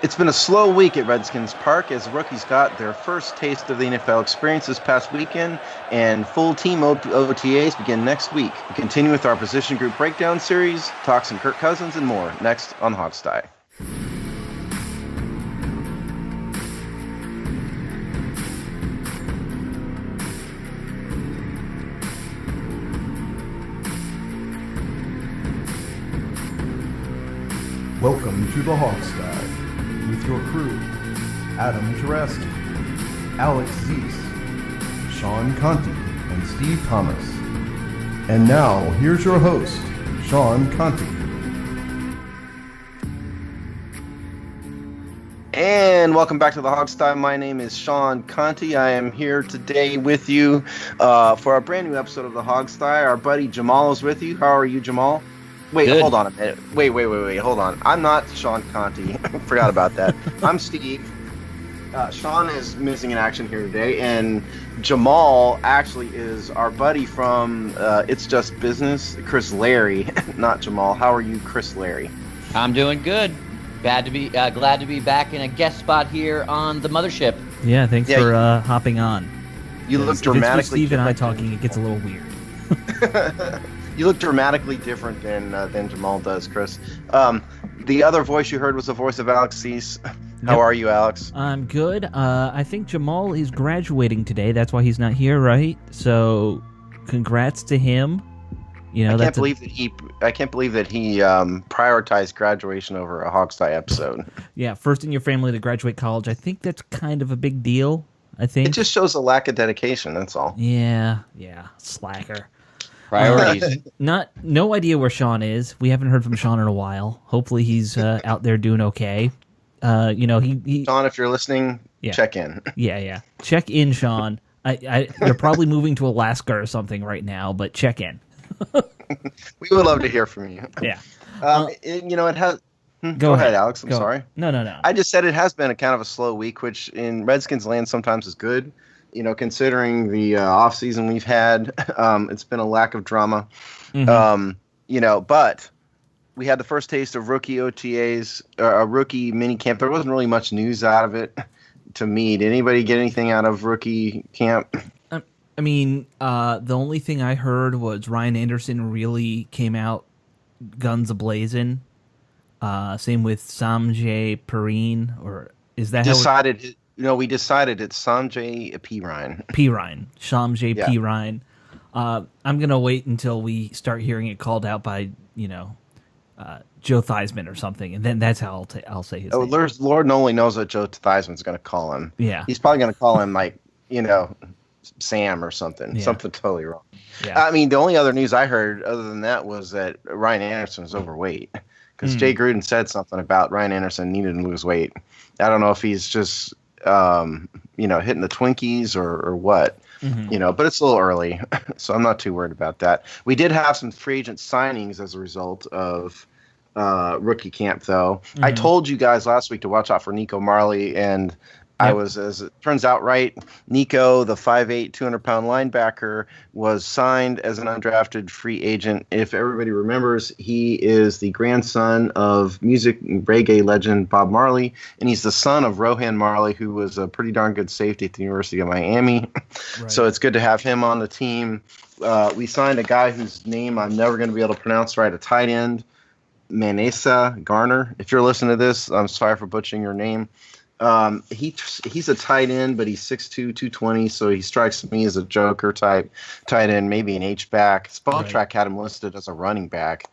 It's been a slow week at Redskins Park as rookies got their first taste of the NFL experience this past weekend, and full team OTAs begin next week. We continue with our position group breakdown series, talks on Kirk Cousins, and more next on Hogstye. Welcome to the Hogstye with your crew, Adam Tereski, Alex Zeese, Sean Conti, and Steve Thomas. And now, here's your host, Sean Conti. And welcome back to the Hogstye. My name is Sean Conti. I am here today with you for a brand new episode of the Hogstye. Our buddy Jamal is with you. How are you, Jamal? Wait, Good. Hold on a minute. Wait, hold on. I'm not Sean Conti. Forgot about that. I'm Steve. Sean is missing in action here today, and Jamal actually is our buddy from It's Just Business, Chris Larry, not Jamal. How are you, Chris Larry? I'm doing good. Glad to be back in a guest spot here on the mothership. Yeah, thanks for hopping on. You look dramatically. If it's Steve and I talking, it gets a little weird. You look dramatically different than Jamal does, Chris. The other voice you heard was the voice of Alex Cease. How are you, Alex? I'm good. I think Jamal is graduating today. That's why he's not here, right? So, congrats to him. You know, I can't believe that he prioritized graduation over a Hogstye episode. Yeah, first in your family to graduate college. I think that's kind of a big deal. I think it just shows a lack of dedication. That's all. Yeah, slacker. Priorities. No idea where Sean is. We haven't heard from Sean in a while. Hopefully he's out there doing okay. He Sean, if you're listening, check in. Yeah. Check in, Sean. You're probably moving to Alaska or something right now, but check in. We would love to hear from you. Yeah. It has. Go ahead, Alex. I'm sorry. No. I just said it has been a kind of a slow week, which in Redskins land sometimes is good. You know, considering the off season we've had, it's been a lack of drama. Mm-hmm. But we had the first taste of rookie OTAs, a rookie mini camp. There wasn't really much news out of it to me. Did anybody get anything out of rookie camp? I mean, the only thing I heard was Ryan Anderson really came out guns a-blazing. Same with Samjay Perrine, or is that decided? We decided it's Samjay Perine. Samjay Perine. I'm gonna wait until we start hearing it called out by Joe Theismann or something, and then that's how I'll say his name. Lord only knows what Joe Theismann's gonna call him. Yeah, he's probably gonna call him Sam or something. Something totally wrong. Yeah. I mean, the only other news I heard other than that was that Ryan Anderson was overweight because Jay Gruden said something about Ryan Anderson needed to lose weight. I don't know if he's just hitting the Twinkies or what, but it's a little early, so I'm not too worried about that. We did have some free agent signings as a result of rookie camp, though. I told you guys last week to watch out for Nico Marley, and I was, as it turns out, right. Nico, the 5'8", 200-pound linebacker, was signed as an undrafted free agent. If everybody remembers, he is the grandson of music reggae legend Bob Marley, and he's the son of Rohan Marley, who was a pretty darn good safety at the University of Miami. Right. So it's good to have him on the team. We signed a guy whose name I'm never going to be able to pronounce right, a tight end, Manessa Garner. If you're listening to this, I'm sorry for butchering your name. He's a tight end, but he's 6'2", 220, so he strikes me as a joker type tight end, maybe an H-back. Spotrac had him listed as a running back.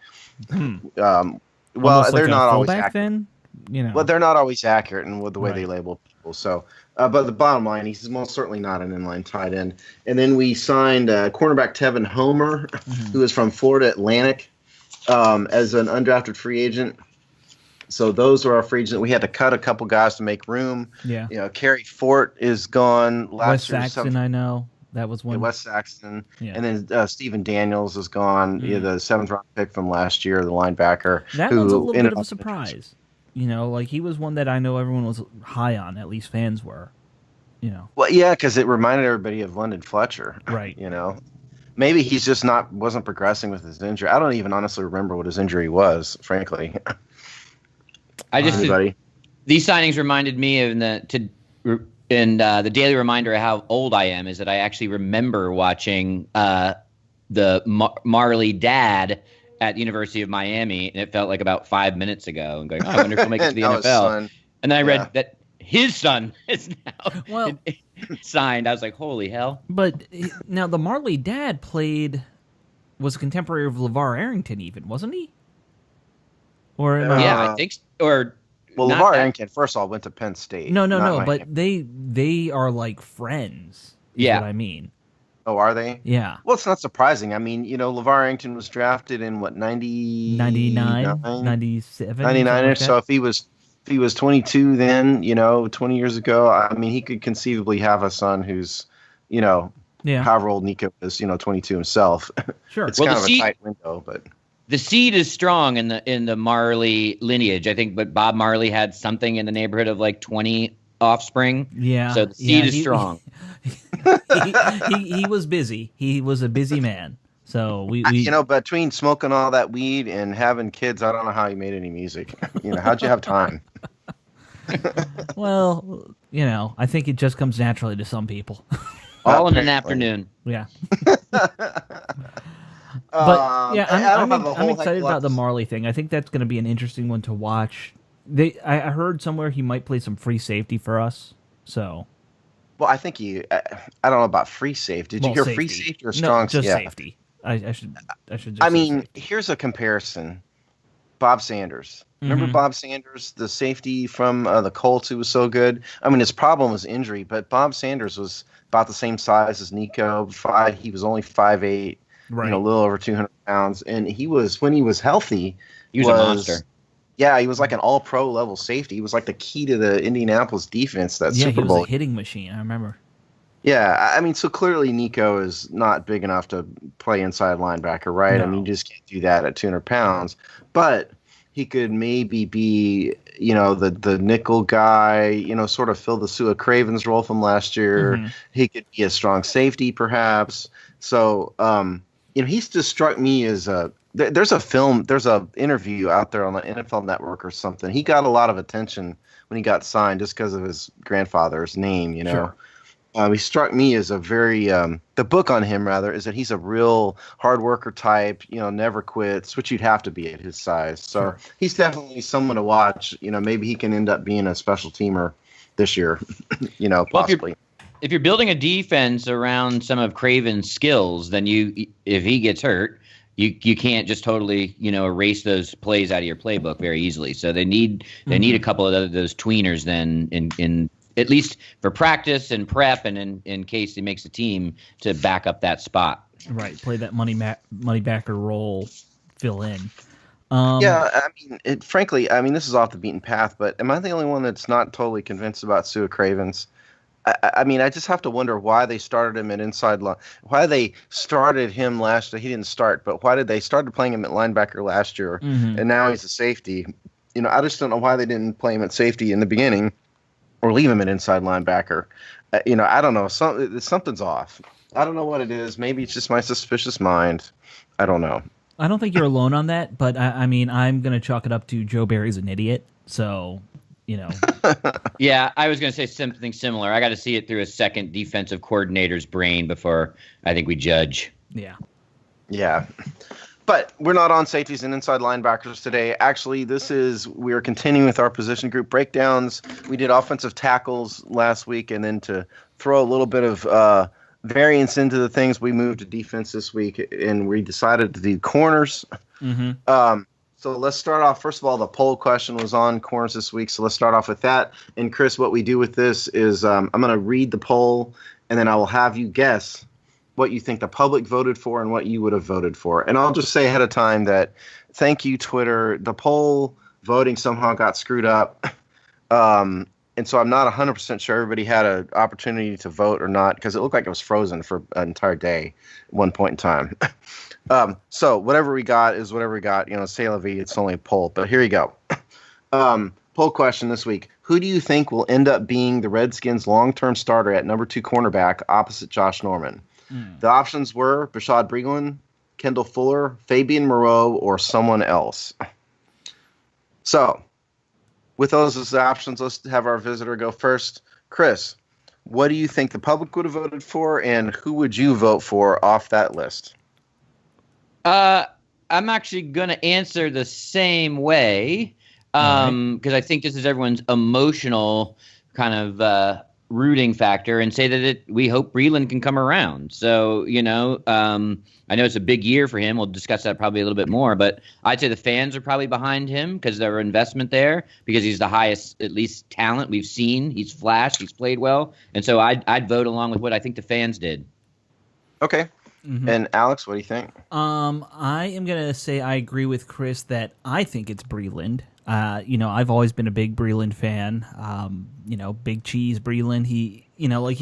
Well, they're not always accurate. Then, Well, they're not always accurate in the way they label people. So, but the bottom line, he's most certainly not an inline tight end. And then we signed cornerback Tevin Homer, who is from Florida Atlantic, as an undrafted free agent. So those were our free agents. We had to cut a couple guys to make room. Yeah. Kerry Fort is gone. Wes Saxton, I know. That was one. Wes Saxton. Yeah. And then Stephen Daniels is gone. The 7th round pick from last year, the linebacker. That one's a little bit of a surprise. He was one that I know everyone was high on, at least fans were. Well, yeah, because it reminded everybody of London Fletcher. Right. Maybe he's just wasn't progressing with his injury. I don't even honestly remember what his injury was, frankly. These signings reminded me of the daily reminder of how old I am is that I actually remember watching the Marley dad at the University of Miami, and it felt like about 5 minutes ago, and going, oh, I wonder if he'll make it to the NFL. And then I read that his son is now signed. I was like, holy hell. But now the Marley dad was a contemporary of LeVar Arrington even, wasn't he? Or I think or well, LeVar Arrington first of all went to Penn State. No, but they are like friends. Is what I mean. Oh, are they? Yeah. Well, it's not surprising. I mean, LeVar Arrington was drafted in what, 99, 97, 99ish. So if he was 22 then, 20 years ago, I mean, he could conceivably have a son who's, however old Nico is, 22 himself. Sure. It's kind of a tight window, but the seed is strong in the Marley lineage. I think, but Bob Marley had something in the neighborhood of like 20 offspring. Yeah. So the seed is strong. He was busy. He was a busy man. So we between smoking all that weed and having kids, I don't know how he made any music. How'd you have time? Well, I think it just comes naturally to some people. All in an afternoon. Yeah. But yeah, I'm excited about the Marley thing. I think that's going to be an interesting one to watch. I heard somewhere he might play some free safety for us. So. Well, I think I don't know about free safety. Did you hear free safety or strong? No, just safety. I should. I mean, here's a comparison. Bob Sanders. Remember Bob Sanders, the safety from the Colts, who was so good? I mean, his problem was injury, but Bob Sanders was about the same size as Nico. He was only 5'8", right. A little over 200 pounds, and when he was healthy, he was a monster. Yeah, he was like an all-pro level safety. He was like the key to the Indianapolis defense. Super Bowl. Yeah, he was a hitting machine. I remember. Yeah, I mean, so clearly Nico is not big enough to play inside linebacker, right? No. I mean, you just can't do that at 200 pounds. But he could maybe be, the nickel guy, sort of fill the Sua Cravens role from last year. Mm-hmm. He could be a strong safety, perhaps. So, he's just struck me as there's a interview out there on the NFL Network or something. He got a lot of attention when he got signed just because of his grandfather's name, Sure. He struck me as a very the book on him rather is that he's a real hard worker type, never quits, which you'd have to be at his size. So Sure. He's definitely someone to watch. Maybe he can end up being a special teamer this year, possibly. If you're building a defense around some of Craven's skills, then if he gets hurt, you can't just totally erase those plays out of your playbook very easily. So they need a couple of those tweeners then in at least for practice and prep and in case he makes a team to back up that spot. Right, play that money backer role, fill in. Yeah, I mean, frankly, this is off the beaten path, but am I the only one that's not totally convinced about Sua Cravens? I mean, I just have to wonder why they started him at inside line. Why they started him last year. He didn't start, but why did they started playing him at linebacker last year, and now he's a safety? I just don't know why they didn't play him at safety in the beginning or leave him at inside linebacker. I don't know. Something's off. I don't know what it is. Maybe it's just my suspicious mind. I don't know. I don't think you're alone on that, but I mean, I'm going to chalk it up to Joe Barry's an idiot, so... Yeah, I was going to say something similar. I got to see it through a second defensive coordinator's brain before I think we judge. Yeah. But we're not on safeties and inside linebackers today. Actually, we're continuing with our position group breakdowns. We did offensive tackles last week, and then to throw a little bit of variance into the things, we moved to defense this week, and we decided to do corners. Mm-hmm. So let's start off. First of all, the poll question was on corners this week, so let's start off with that. And Chris, what we do with this is I'm going to read the poll, and then I will have you guess what you think the public voted for and what you would have voted for. And I'll just say ahead of time that thank you, Twitter. The poll voting somehow got screwed up. And so I'm not 100% sure everybody had an opportunity to vote or not because it looked like it was frozen for an entire day at one point in time. So whatever we got is whatever we got. C'est la vie. It's only a poll. But here you go. Poll question this week. Who do you think will end up being the Redskins' long-term starter at number 2 cornerback opposite Josh Norman? The options were Bashad Breeland, Kendall Fuller, Fabian Moreau, or someone else. So with those as the options, let's have our visitor go first. Chris, what do you think the public would have voted for, and who would you vote for off that list? I'm actually going to answer the same way because I think this is everyone's emotional kind of rooting factor, and say that we hope Breland can come around. So, I know it's a big year for him. We'll discuss that probably a little bit more, but I'd say the fans are probably behind him because their investment there, because he's the highest, at least, talent we've seen. He's flashed. He's played well. And so I'd vote along with what I think the fans did. Okay. Mm-hmm. And Alex, what do you think? I am going to say I agree with Chris that I think it's Breland. I've always been a big Breland fan. Big cheese Breland. He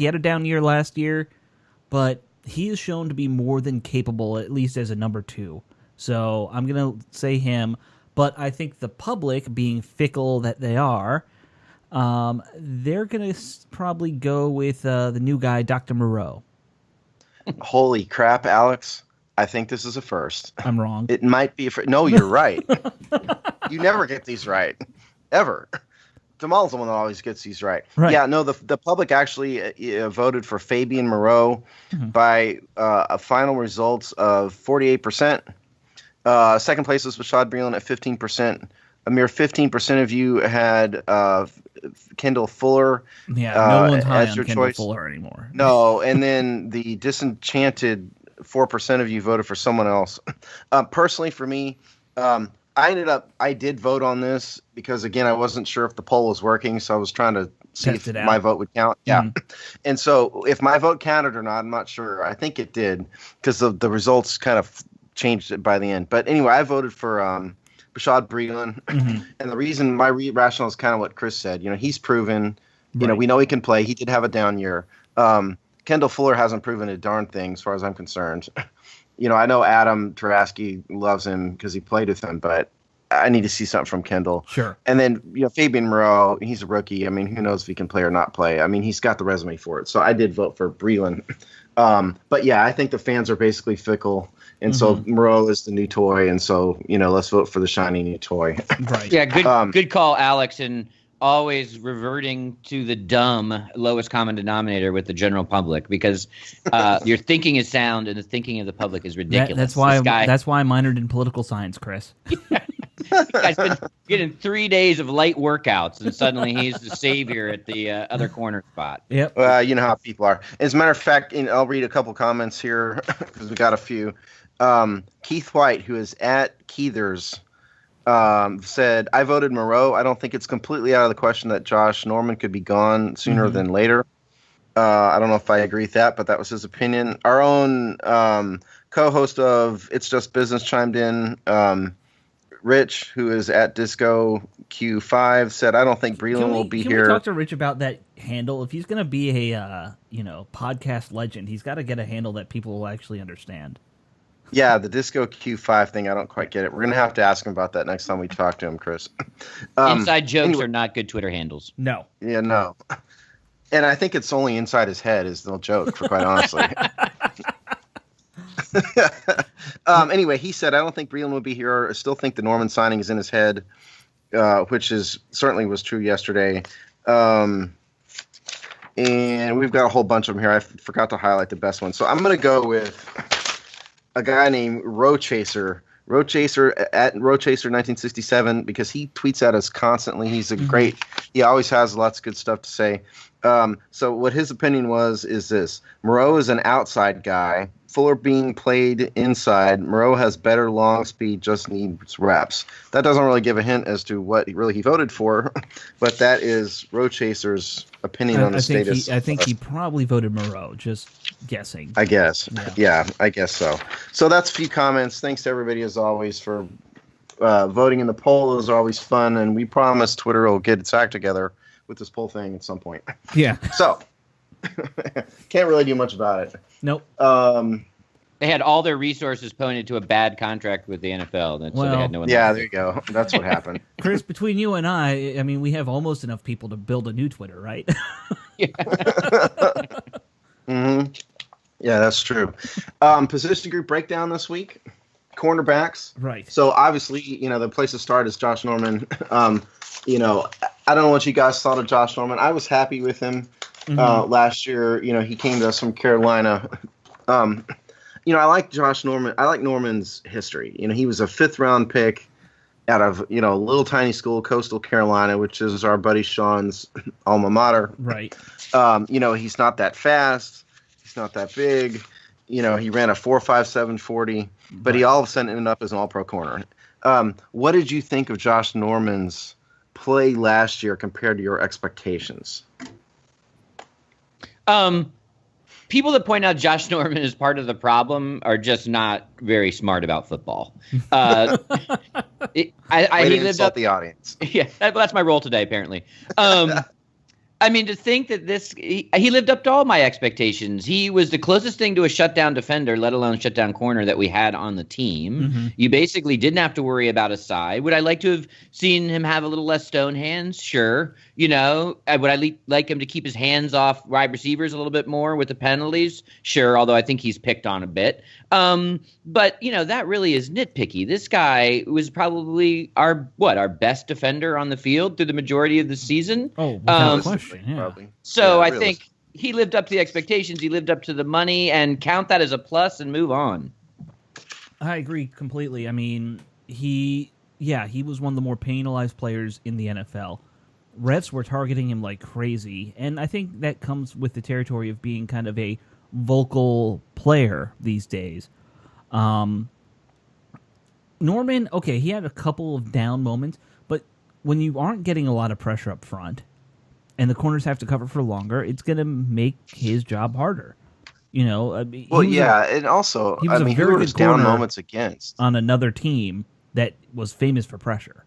had a down year last year, but he is shown to be more than capable, at least as a number 2. So I'm going to say him, but I think the public, being fickle that they are, they're going to probably go with the new guy, Dr. Moreau. Holy crap, Alex. I think this is a first. I'm wrong. It might be a first. No, you're right. You never get these right. Ever. Jamal's the one that always gets these right. Yeah, no, the public actually voted for Fabian Moreau by a final results of 48%. Second place was Bashaud Breeland at 15%. A mere 15% of you had Kendall Fuller. Yeah, no one's high as on your Kendall choice. Fuller anymore. No, and then the disenchanted 4% of you voted for someone else. Personally, for me, I did vote on this because, again, I wasn't sure if the poll was working, so I was trying to see if my vote would count. Yeah. And so if my vote counted or not, I'm not sure. I think it did because the results kind of changed it by the end. But anyway, I voted for Bashaud Breeland. And the reason, my rationale is kind of what Chris said. He's proven, we know he can play. He did have a down year. Kendall Fuller hasn't proven a darn thing as far as I'm concerned. I know Adam Tarasky loves him because he played with him, but I need to see something from Kendall. Sure. And then, Fabian Moreau, he's a rookie. I mean, who knows if he can play or not play. I mean, he's got the resume for it. So I did vote for Breeland. But yeah, I think the fans are basically fickle. And so Moreau is the new toy. And so, let's vote for the shiny new toy. Right. Yeah, good call, Alex. And always reverting to the dumb lowest common denominator with the general public, because your thinking is sound and the thinking of the public is ridiculous. That's why I minored in political science, Chris. This guy's been getting 3 days of light workouts, and suddenly he's the savior at the other corner spot. Yep. You know how people are. As a matter of fact, I'll read a couple comments here because we got a few. Keith White, who is at Keithers, said, I voted Moreau. I don't think it's completely out of the question that Josh Norman could be gone sooner than later. I don't know if I agree with that, but that was his opinion. Our own co-host of It's Just Business chimed in. Rich, who is at Disco Q5, said, I don't think Breeland will be here. Can we talk to Rich about that handle? If he's going to be a podcast legend, he's got to get a handle that people will actually understand. Yeah, the Disco Q5 thing, I don't quite get it. We're going to have to ask him about that next time we talk to him, Chris. Inside jokes are not good Twitter handles. No. Yeah, no. And I think it's only inside his head is the joke, for quite honestly. Anyway, he said, I don't think Breeland will be here. I still think the Norman signing is in his head, which certainly was true yesterday. And we've got a whole bunch of them here. I forgot to highlight the best one. So I'm going to go with a guy named Rochaser at Rochaser 1967, because he tweets at us constantly. He's he always has lots of good stuff to say. So what his opinion is this: Moreau is an outside guy. Fuller being played inside. Moreau has better long speed, just needs reps. That doesn't really give a hint as to what he voted for, but that is Rochaser's opinion on the status. I think he probably voted Moreau, just guessing. I guess. Yeah, I guess so. So that's a few comments. Thanks to everybody, as always, for voting in the poll. It was always fun, and we promise Twitter will get its act together with this poll thing at some point. Yeah. So, can't really do much about it. Nope. They had all their resources pointed to a bad contract with the NFL. So they had no one. Yeah, there you go. That's what happened. Chris, between you and I mean, we have almost enough people to build a new Twitter, right? Yeah. Yeah, that's true. Position group breakdown this week. cornerbacks. Right. So obviously, the place to start is Josh Norman. I don't know what you guys thought of Josh Norman. I was happy with him last year. He came to us from Carolina. I like Josh Norman. I like Norman's history. He was a 5th-round pick out of, a little tiny school, Coastal Carolina, which is our buddy Sean's alma mater. Right. He's not that fast. He's not that big. He ran a 4.57 40, but he all of a sudden ended up as an all-pro corner. What did you think of Josh Norman's play last year compared to your expectations? People that point out Josh Norman is part of the problem are just not very smart about football. He lived up the audience. Yeah, that's my role today, apparently. To think that he lived up to all my expectations. He was the closest thing to a shutdown defender, let alone shutdown corner, that we had on the team. Mm-hmm. You basically didn't have to worry about a side. Would I like to have seen him have a little less stone hands? Sure. Would I like him to keep his hands off wide receivers a little bit more with the penalties? Sure, although I think he's picked on a bit. But that really is nitpicky. This guy was probably our best defender on the field through the majority of the season. Oh, without question. Yeah. Probably. So I think he lived up to the expectations. He lived up to the money, and count that as a plus and move on. I agree completely. He was one of the more penalized players in the NFL. Reds were targeting him like crazy, and I think that comes with the territory of being kind of a vocal player these days. Norman, okay, he had a couple of down moments, but when you aren't getting a lot of pressure up front, and the corners have to cover for longer, it's going to make his job harder. And also, he was a very good down moments against on another team that was famous for pressure.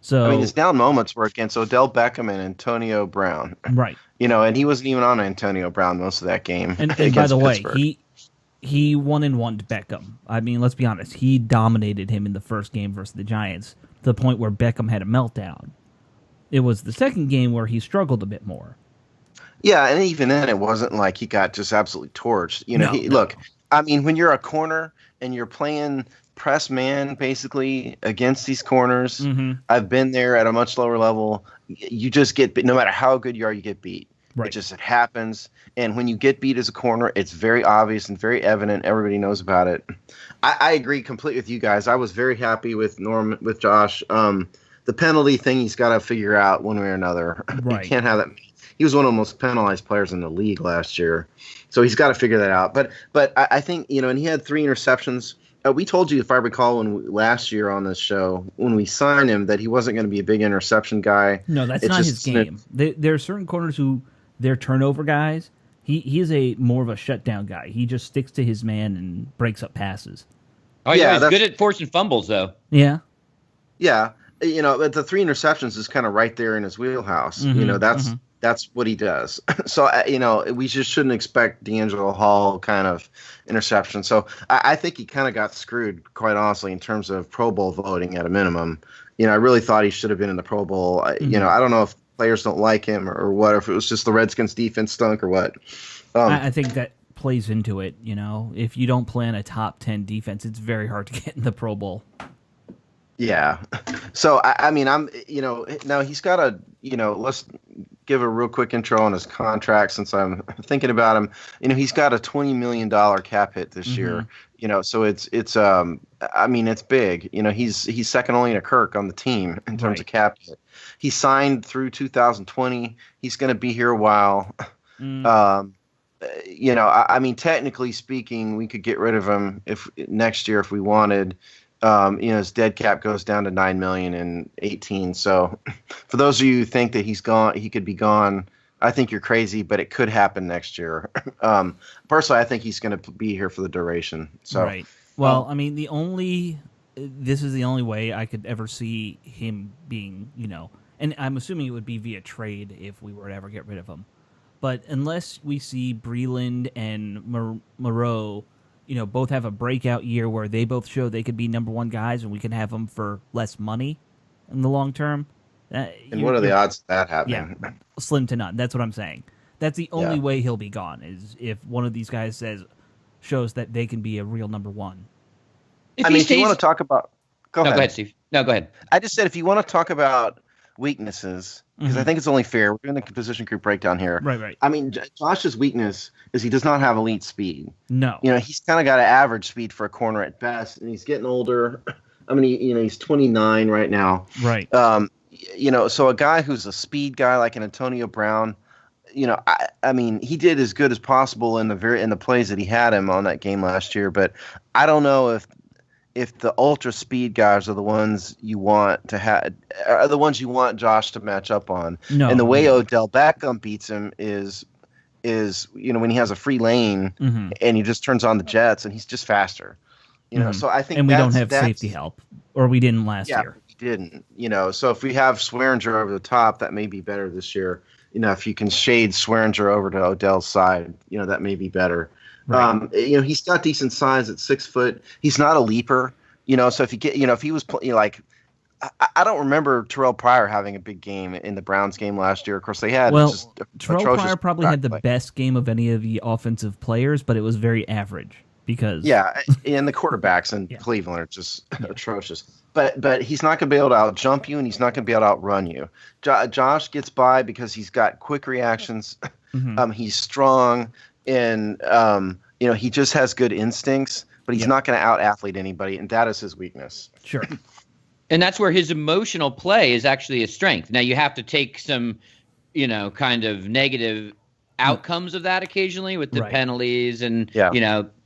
So his down moments were against Odell Beckham and Antonio Brown. Right. And he wasn't even on Antonio Brown most of that game. And by the way, he 1-1'd Beckham. Let's be honest. He dominated him in the first game versus the Giants to the point where Beckham had a meltdown. It was the second game where he struggled a bit more. Yeah, and even then, it wasn't like he got just absolutely torched. Look, when you're a corner and you're playing press man basically against these corners, I've been there at a much lower level. You just get beat. No matter how good you are, you get beat. Right. It happens. And when you get beat as a corner, it's very obvious and very evident. Everybody knows about it. I agree completely with you guys. I was very happy with Josh. The penalty thing, he's got to figure out one way or another. Right. You can't have that. He was one of the most penalized players in the league last year, so he's got to figure that out. But I think and he had 3 interceptions. We told you, if I recall, last year on this show when we signed him, that he wasn't going to be a big interception guy. No, that's not his game. There are certain corners who they're turnover guys. He is more of a shutdown guy. He just sticks to his man and breaks up passes. Oh yeah, he's good at forcing fumbles though. Yeah. Yeah. But the 3 interceptions is kind of right there in his wheelhouse. That's what he does. So, we just shouldn't expect D'Angelo Hall kind of interception. So I think he kind of got screwed, quite honestly, in terms of Pro Bowl voting at a minimum. I really thought he should have been in the Pro Bowl. I don't know if players don't like him or what, or if it was just the Redskins defense stunk or what. I think that plays into it. If you don't play on a top 10 defense, it's very hard to get in the Pro Bowl. Yeah. So, now he's got let's give a real quick intro on his contract since I'm thinking about him. He's got a $20 million cap hit this year, so it's big. He's second only to Kirk on the team in terms of cap hit. He signed through 2020. He's going to be here a while. Technically speaking, we could get rid of him next year if we wanted. His dead cap goes down to $9 million in 2018. So, for those of you who think that he could be gone, I think you're crazy. But it could happen next year. Personally, I think he's going to be here for the duration. So, right. Well, this is the only way I could ever see him being, and I'm assuming it would be via trade if we were to ever get rid of him. But unless we see Breland and Moreau, both have a breakout year where they both show they could be number 1 guys and we can have them for less money in the long term. And what are the odds of that happening? Yeah, slim to none. That's what I'm saying. That's the only way he'll be gone is if one of these guys shows that they can be a real number 1. If I he mean, stays, if you want to talk about, go ahead, Steve. No, go ahead. I just said if you want to talk about weaknesses, because I think it's only fair. We're doing the position group breakdown here. Right. I mean, Josh's weakness is he does not have elite speed. No. He's kind of got an average speed for a corner at best, and he's getting older. I mean, he's 29 right now. Right. So a guy who's a speed guy like an Antonio Brown, I mean, he did as good as possible in the plays that he had him on that game last year, but I don't know if the ultra speed guys are the ones you want to have, are the ones you want Josh to match up on. No. And the way Odell Beckham beats him is when he has a free lane and he just turns on the jets and he's just faster. So I think, and we don't have safety help, or we didn't last year. We didn't. So if we have Swearinger over the top, that may be better this year. If you can shade Swearinger over to Odell's side, that may be better. Right. He's got decent size at 6 foot. He's not a leaper. So if you get, if he was I don't remember Terrell Pryor having a big game in the Browns game last year. Of course, they had Terrell Pryor probably had the best game of any of the offensive players, but it was very average because and the quarterbacks in Cleveland are just atrocious. But he's not going to be able to out-jump you, and he's not going to be able to outrun you. Josh gets by because he's got quick reactions. He's strong, and he just has good instincts. But he's not going to out-athlete anybody, and that is his weakness. Sure. And that's where his emotional play is actually a strength. Now, you have to take some, kind of negative outcomes of that occasionally with the penalties and,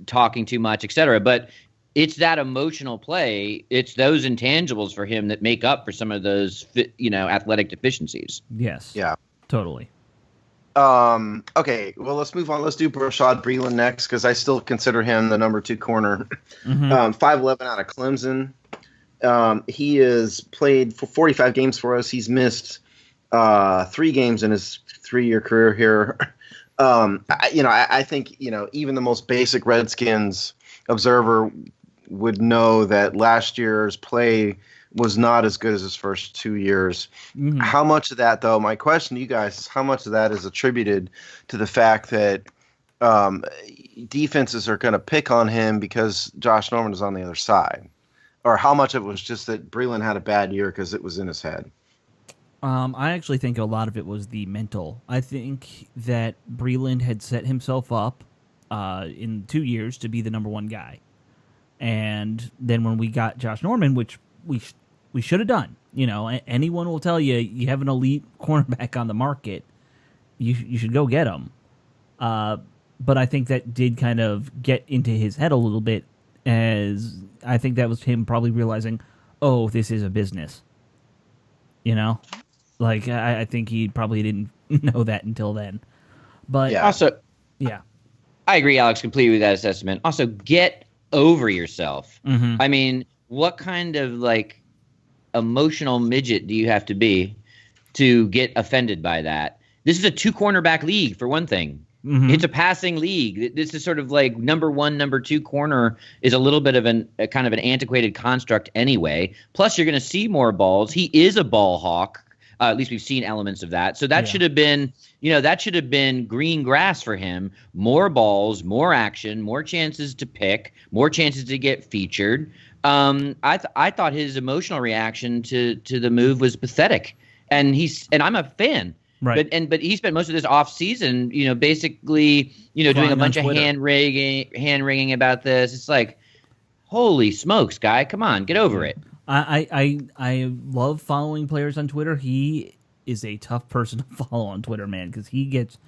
talking too much, et cetera. But it's that emotional play. It's those intangibles for him that make up for some of those, athletic deficiencies. Yes. Yeah. Totally. Okay. Well, let's move on. Let's do Rashad Breeland next because I still consider him the number 2 corner. 5'11" out of Clemson. He has played for 45 games for us. He's missed 3 games in his 3-year career here. I think even the most basic Redskins observer would know that last year's play was not as good as his first 2 years. How much of that, though, my question to you guys is how much of that is attributed to the fact that defenses are going to pick on him because Josh Norman is on the other side? Or how much of it was just that Breeland had a bad year because it was in his head? I actually think a lot of it was the mental. I think that Breeland had set himself up in 2 years to be the number 1 guy. And then when we got Josh Norman, which we should have done, anyone will tell you have an elite cornerback on the market, you should go get him. But I think that did kind of get into his head a little bit, as I think that was him probably realizing, oh, this is a business. I think he probably didn't know that until then. But also, I agree, Alex, completely with that assessment. Also, get over yourself. I mean, what kind of emotional midget do you have to be to get offended by that? This is a 2 cornerback league, for one thing. It's a passing league. This is sort of like number 1, number 2 corner is a little bit of a kind of an antiquated construct anyway. Plus, you're going to see more balls. He is a ball hawk. At least we've seen elements of that. So that should have been, that should have been green grass for him. More balls, more action, more chances to pick, more chances to get featured. I thought his emotional reaction to the move was pathetic, and I'm a fan. Right. But he spent most of this off season, basically, doing a bunch of hand wringing about this. It's like, holy smokes, guy, come on, get over it. I love following players on Twitter. He is a tough person to follow on Twitter, man, because he gets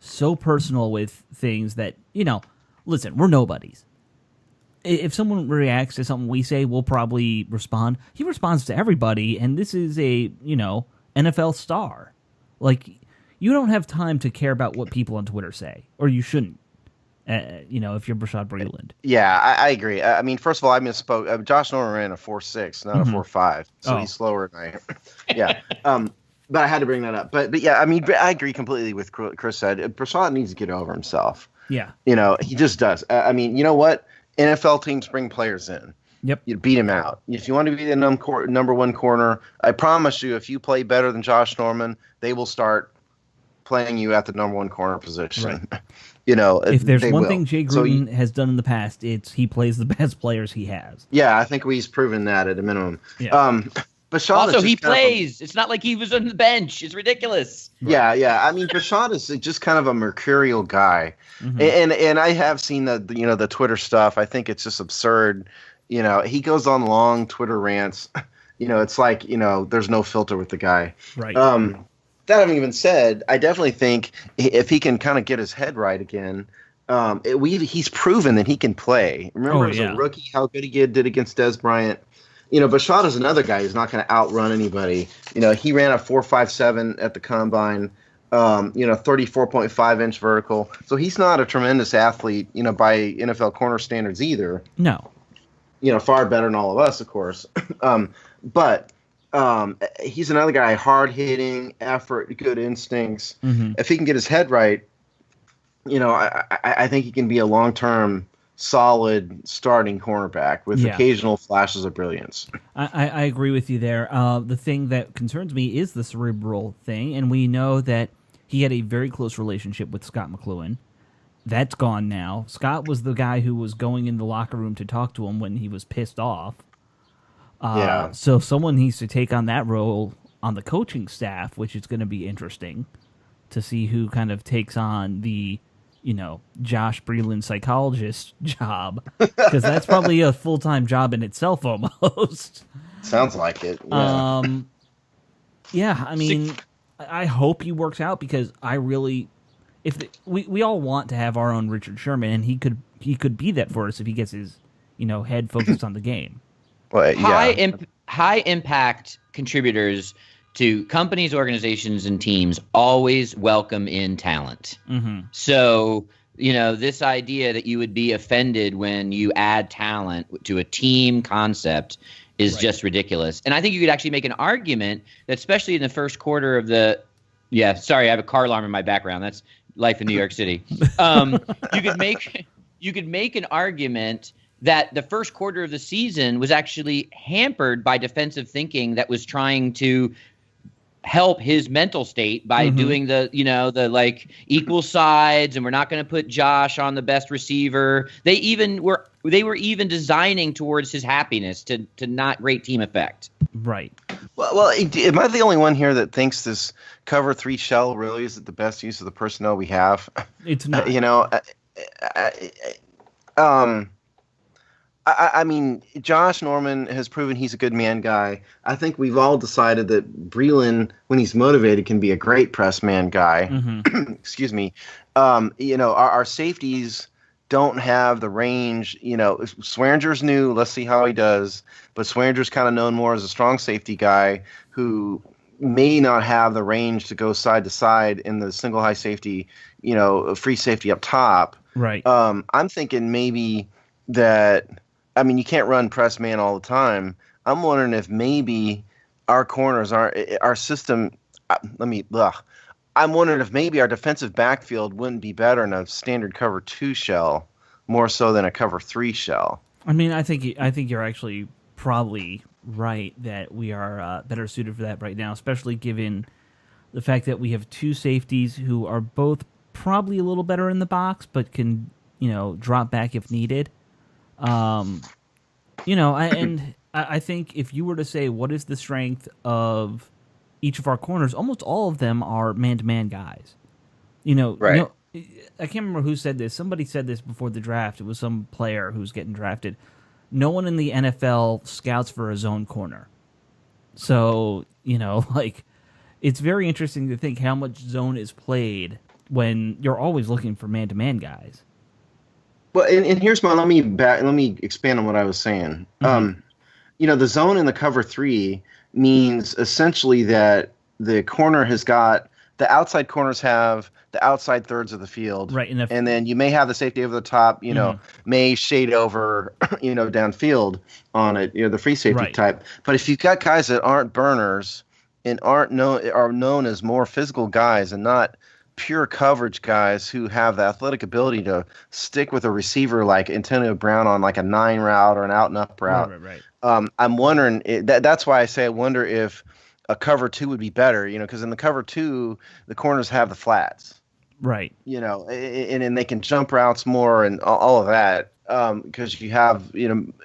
so personal with things that, listen, we're nobodies. If someone reacts to something we say, we'll probably respond. He responds to everybody, and this is a, NFL star. You don't have time to care about what people on Twitter say, or you shouldn't. If you're Rashad Breeland. Yeah, I agree. I mean, first of all, I misspoke. Josh Norman ran a 4.6, not a 4.5, so he's slower than I am. Yeah, but I had to bring that up. But yeah, I mean, I agree completely with Chris said. Rashad needs to get over himself. Yeah, he just does. I mean, you know what? NFL teams bring players in. Yep, you beat him out. If you want to be the number 1 corner, I promise you, if you play better than Josh Norman, they will start playing you at the number one corner position. Right. If there's one thing Jay Gruden has done in the past, it's he plays the best players he has. Yeah, I think he's proven that at a minimum. Yeah. Bashaw also, he plays. It's not like he was on the bench. It's ridiculous. Yeah. I mean, Bashaw is just kind of a mercurial guy, and I have seen the Twitter stuff. I think it's just absurd. He goes on long Twitter rants. It's like there's no filter with the guy. Right. That having been said, I definitely think if he can kind of get his head right again, he's proven that he can play. Remember as a rookie how good he did against Dez Bryant. Bashaw is another guy who's not going to outrun anybody. He ran a 4.57 at the combine, 34.5-inch vertical. So he's not a tremendous athlete, by NFL corner standards either. No. Far better than all of us, of course. But he's another guy, hard-hitting, effort, good instincts. If he can get his head right, I think he can be a long-term solid starting cornerback with occasional flashes of brilliance. I agree with you there. The thing that concerns me is the cerebral thing, and we know that he had a very close relationship with Scott McCloughan. That's gone now. Scott was the guy who was going in the locker room to talk to him when he was pissed off. So someone needs to take on that role on the coaching staff, which is going to be interesting to see who kind of takes on the Josh Breland psychologist job, because that's probably a full-time job in itself almost. Sounds like it. Yeah. I mean, I hope he works out, because I really, we all want to have our own Richard Sherman, and he could be that for us if he gets his head focused on the game. Well, high impact contributors to companies, organizations, and teams always welcome in talent. So, this idea that you would be offended when you add talent to a team concept is just ridiculous. And I think you could actually make an argument that, especially in the first quarter of sorry, I have a car alarm in my background. That's life in New York City. You could make an argument that the first quarter of the season was actually hampered by defensive thinking that was trying to help his mental state by doing the equal sides, and we're not going to put Josh on the best receiver. They were even designing towards his happiness to not great team effect. Right. Well, am I the only one here that thinks this cover 3 shell really is the best use of the personnel we have? It's not. I mean, Josh Norman has proven he's a good man guy. I think we've all decided that Breland, when he's motivated, can be a great press man guy. Excuse me. Our safeties don't have the range. Swearinger's new. Let's see how he does. But Swearinger's kind of known more as a strong safety guy who may not have the range to go side to side in the single high safety, free safety up top. Right. I'm thinking maybe that. I mean, you can't run press man all the time. I'm wondering if maybe our corners, our system. I'm wondering if maybe our defensive backfield wouldn't be better in a standard cover 2 shell more so than a cover 3 shell. I mean, I think you're actually probably right that we are better suited for that right now, especially given the fact that we have 2 safeties who are both probably a little better in the box, but can drop back if needed. I think if you were to say what is the strength of each of our corners, almost all of them are man-to-man guys. Right. I can't remember who said this. Somebody said this before the draft. It was some player who's getting drafted. No one in the NFL scouts for a zone corner. So, it's very interesting to think how much zone is played when you're always looking for man-to-man guys. Well, and here's let me expand on what I was saying. The zone in the cover 3 means essentially that the corner has got the outside corners have the outside thirds of the field, right? And then you may have the safety over the top, may shade over, downfield on it, the free safety type. But if you've got guys that aren't burners and are known as more physical guys and not pure coverage guys who have the athletic ability to stick with a receiver like Antonio Brown on like a 9 route or an out and up route. Right. I'm wondering that's why I say I wonder if a cover 2 would be better, because in the cover 2, the corners have the flats, Right. and they can jump routes more and all of that, because you have,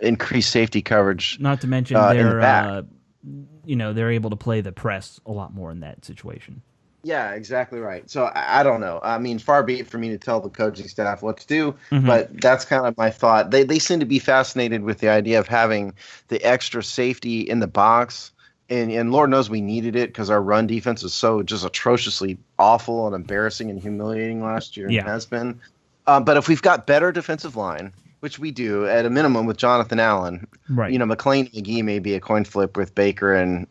increased safety coverage. Not to mention in the back. They're able to play the press a lot more in that situation. Yeah, exactly right. So I don't know. I mean, far be it for me to tell the coaching staff what to do, but that's kind of my thought. They seem to be fascinated with the idea of having the extra safety in the box, and Lord knows we needed it because our run defense was so just atrociously awful and embarrassing and humiliating last year. Yeah. And has been. But if we've got better defensive line, which we do at a minimum with Jonathan Allen, right? McLean and McGee may be a coin flip with Baker and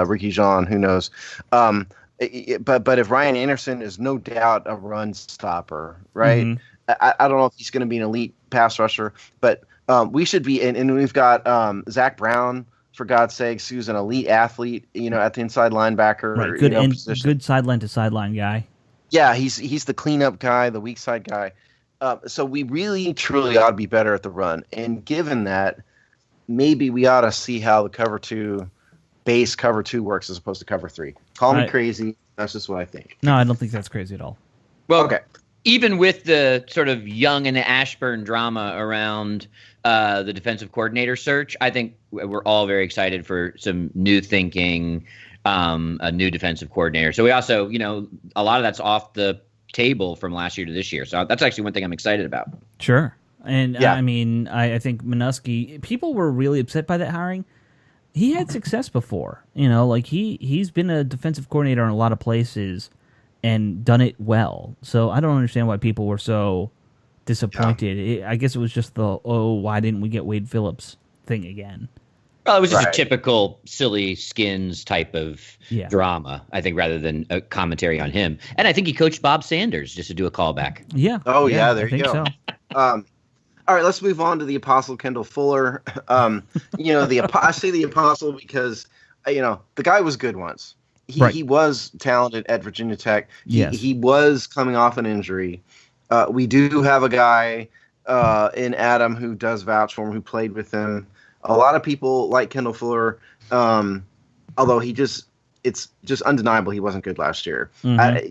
Ricky Jean, who knows. But if Ryan Anderson is no doubt a run stopper, right? I don't know if he's going to be an elite pass rusher, but we should be. And we've got Zach Brown, for God's sakes, who's an elite athlete, at the inside linebacker. Right, good sideline to sideline guy. Yeah, he's the cleanup guy, the weak side guy. So we really, truly ought to be better at the run. And given that, maybe we ought to see how the base cover 2 works as opposed to cover 3. Call me crazy. That's just what I think. No, I don't think that's crazy at all. Well, okay. Even with the sort of Young and Ashburn drama around the defensive coordinator search, I think we're all very excited for some new thinking, a new defensive coordinator. So we also, a lot of that's off the table from last year to this year. So that's actually one thing I'm excited about. Sure. And I mean, I think Minuski, people were really upset by that hiring. He had success before, he's been a defensive coordinator in a lot of places and done it well. So I don't understand why people were so disappointed. I guess it was just why didn't we get Wade Phillips thing again? Well, it was just a typical silly skins type of drama, I think, rather than a commentary on him. And I think he coached Bob Sanders, just to do a callback. Yeah. Oh, yeah, there you go. So. All right, let's move on to the Apostle Kendall Fuller. I say the Apostle because, the guy was good once. He was talented at Virginia Tech. He was coming off an injury. We do have a guy in Adam who does vouch for him, who played with him. A lot of people like Kendall Fuller, although it's just undeniable he wasn't good last year.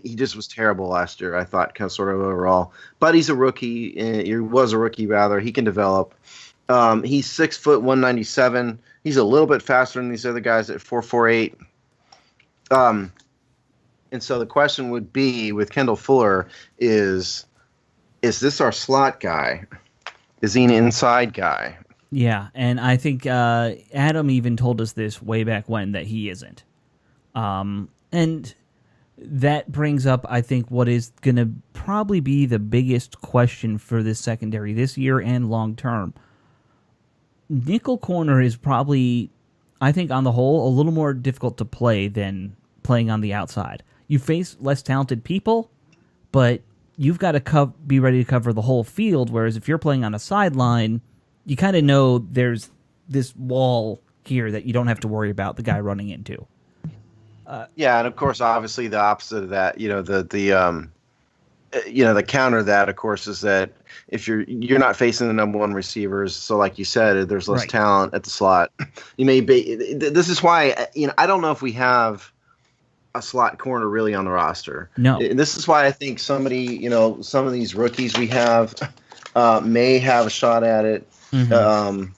He just was terrible last year, I thought, kind of sort of overall. But he's a rookie. He was a rookie, rather. He can develop. He's 6 foot 197. He's a little bit faster than these other guys at 4.48. And so the question would be with Kendall Fuller is this our slot guy? Is he an inside guy? Yeah, and I think Adam even told us this way back when, that he isn't. And that brings up, I think, what is going to probably be the biggest question for this secondary this year and long term. Nickel corner is probably, I think, on the whole, a little more difficult to play than playing on the outside. You face less talented people, but you've got to be ready to cover the whole field, whereas if you're playing on a sideline, you kind of know there's this wall here that you don't have to worry about the guy running into. And of course, obviously, the opposite of that, the counter to that, of course, is that if you're not facing the number one receivers, so like you said, there's less talent at the slot. You may be. This is why I don't know if we have a slot corner really on the roster. No, this is why I think some of these rookies we have may have a shot at it. Like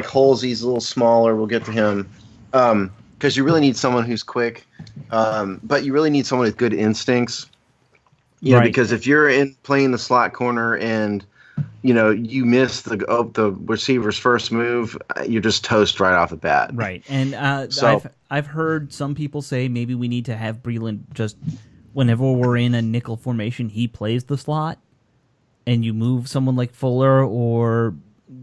Halsey's a little smaller. We'll get to him. Because you really need someone who's quick, but you really need someone with good instincts. Because if you're playing the slot corner and you miss the receiver's first move, you're just toast right off the bat. Right, and I've heard some people say maybe we need to have Breland just whenever we're in a nickel formation, he plays the slot, and you move someone like Fuller or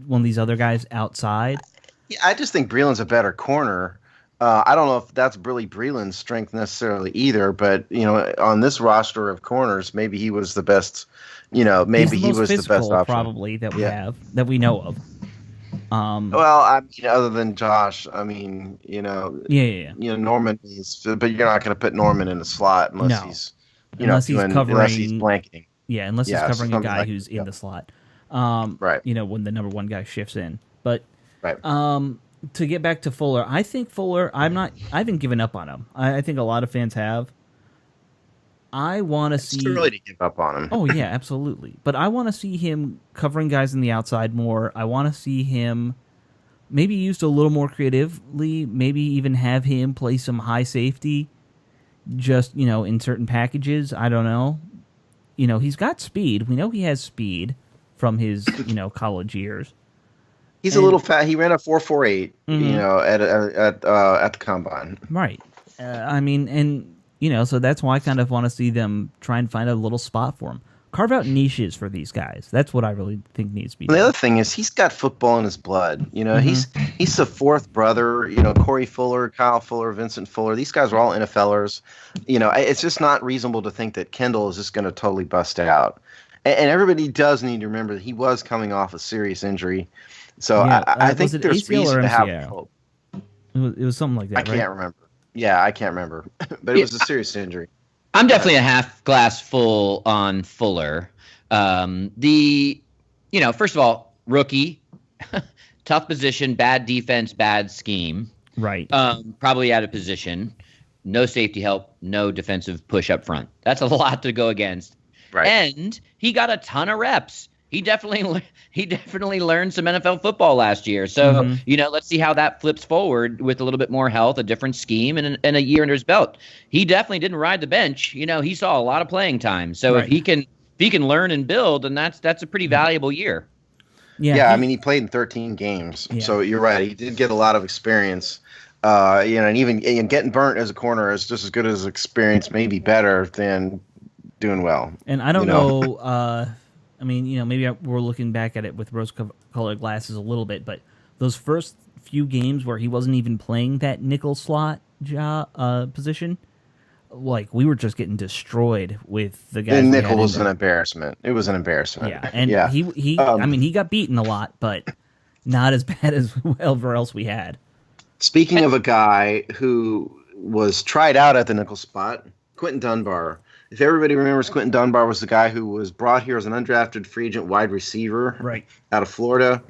one of these other guys outside. Yeah, I just think Breland's a better corner. I don't know if that's really Breland's strength necessarily either, but on this roster of corners, maybe he was the best. Maybe he was the best option, probably that we have that we know of. Well, I mean, other than Josh, I mean, Norman is, but you're not going to put Norman in the slot unless he's, unless he's blanketing. Yeah, unless he's covering a guy who's in the slot. Right. When the number one guy shifts in, but right. to get back to Fuller, I think Fuller, I haven't given up on him. I think a lot of fans have. I want to see. It's too early to give up on him. Oh yeah, absolutely. But I want to see him covering guys on the outside more. I want to see him maybe used a little more creatively. Maybe even have him play some high safety, just in certain packages. I don't know. He's got speed. We know he has speed from his college years. He's a little fat. He ran a 4.48, at the combine. Right. So that's why I kind of want to see them try and find a little spot for him. Carve out niches for these guys. That's what I really think needs to be done. The other thing is he's got football in his blood. He's the fourth brother. Corey Fuller, Kyle Fuller, Vincent Fuller. These guys are all NFLers. It's just not reasonable to think that Kendall is just going to totally bust out. And everybody does need to remember that he was coming off a serious injury. So yeah, I think there's ACL reason to have hope. It was something like that, I can't remember. Yeah, I can't remember. But it was a serious injury. I'm definitely a half glass full on Fuller. First of all, rookie, tough position, bad defense, bad scheme. Right. Probably out of position. No safety help, no defensive push up front. That's a lot to go against. Right. And he got a ton of reps. He definitely learned some NFL football last year. So, let's see how that flips forward with a little bit more health, a different scheme, and a year under his belt. He definitely didn't ride the bench. He saw a lot of playing time. So if he can learn and build, then that's a pretty valuable year. Yeah, he played in 13 games. Yeah. So you're right. He did get a lot of experience. And even getting burnt as a corner is just as good as experience, maybe better than doing well. And I don't know maybe we're looking back at it with rose-colored glasses a little bit, but those first few games where he wasn't even playing that nickel slot position, like we were just getting destroyed with the guys. And nickel was an embarrassment. It was an embarrassment. Yeah, and he got beaten a lot, but not as bad as whoever else we had. Speaking of a guy who was tried out at the nickel spot, Quentin Dunbar. If everybody remembers, Quentin Dunbar was the guy who was brought here as an undrafted free agent wide receiver out of Florida.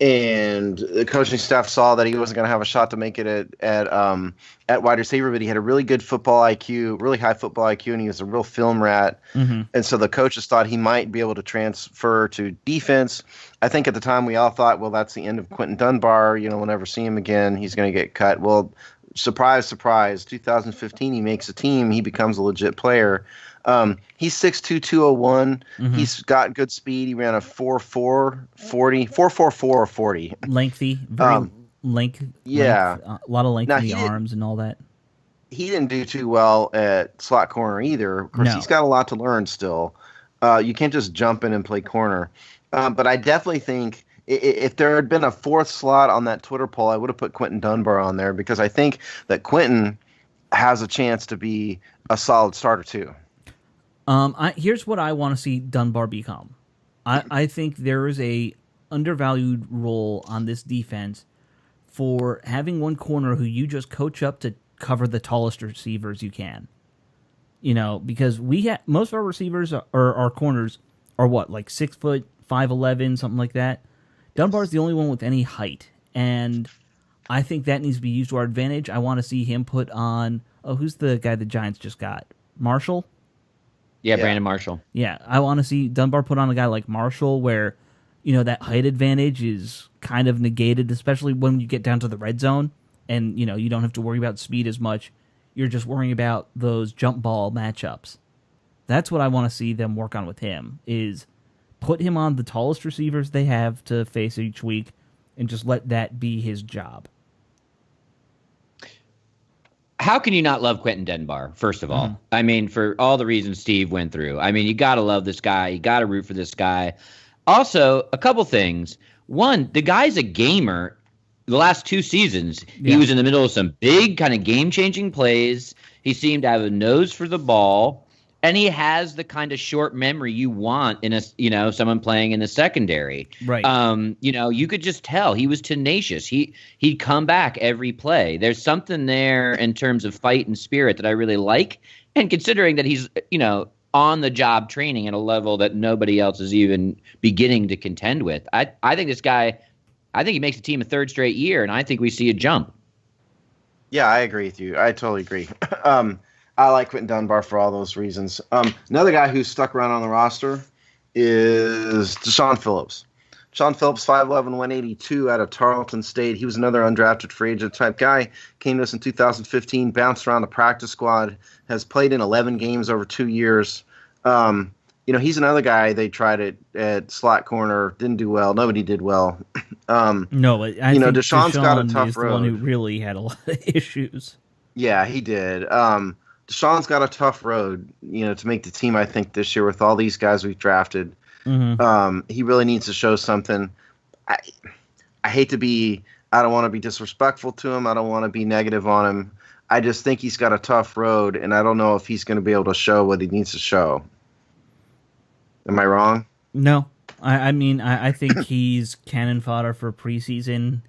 And the coaching staff saw that he wasn't going to have a shot to make it at wide receiver, but he had a really good football IQ, really high football IQ, and he was a real film rat. Mm-hmm. And so the coaches thought he might be able to transfer to defense. I think at the time we all thought, well, that's the end of Quentin Dunbar. We'll never see him again. He's going to get cut. Well, surprise, surprise, 2015, he makes a team. He becomes a legit player. He's 6'2", 201. Mm-hmm. He's got good speed. He ran a 4.44 40. Lengthy, very length. Yeah. A lot of length in the arms and all that. He didn't do too well at slot corner either. Of course, he's got a lot to learn still. You can't just jump in and play corner. But I definitely think if there had been a fourth slot on that Twitter poll, I would have put Quentin Dunbar on there because I think that Quentin has a chance to be a solid starter too. Here's what I want to see Dunbar become. I think there is a undervalued role on this defense for having one corner who you just coach up to cover the tallest receivers you can. Because most of our receivers or our corners are like 6 foot, 5'11", something like that. Dunbar's the only one with any height, and I think that needs to be used to our advantage. I want to see him put on. Oh, who's the guy the Giants just got? Marshall. Yeah, Brandon Marshall. Yeah, I want to see Dunbar put on a guy like Marshall where, that height advantage is kind of negated, especially when you get down to the red zone and, you don't have to worry about speed as much. You're just worrying about those jump ball matchups. That's what I want to see them work on with him, is put him on the tallest receivers they have to face each week and just let that be his job. How can you not love Quentin Dunbar, first of all? For all the reasons Steve went through. You got to love this guy. You got to root for this guy. Also, a couple things. One, the guy's a gamer. The last 2 seasons, he was in the middle of some big kind of game-changing plays. He seemed to have a nose for the ball. And he has the kind of short memory you want in someone playing in the secondary. Right. You could just tell he was tenacious. He'd come back every play. There's something there in terms of fight and spirit that I really like. And considering that he's, on the job training at a level that nobody else is even beginning to contend with, I think this guy, I think he makes the team a third straight year, and I think we see a jump. Yeah, I agree with you. I totally agree. I like Quentin Dunbar for all those reasons. Another guy who's stuck around on the roster is Deshaun Phillips. Deshaun Phillips, 5'11", 182 out of Tarleton State. He was another undrafted free agent type guy. Came to us in 2015, bounced around the practice squad, has played in 11 games over 2 years. He's another guy they tried at slot corner, didn't do well. Nobody did well. No, I think Deshaun's got a tough is road. The one who really had a lot of issues. Yeah, he did. Deshaun's got a tough road, to make the team, I think, this year with all these guys we've drafted. Mm-hmm. He really needs to show something. I don't want to be disrespectful to him. I don't want to be negative on him. I just think he's got a tough road, and I don't know if he's going to be able to show what he needs to show. Am I wrong? No. I think he's cannon fodder for preseason.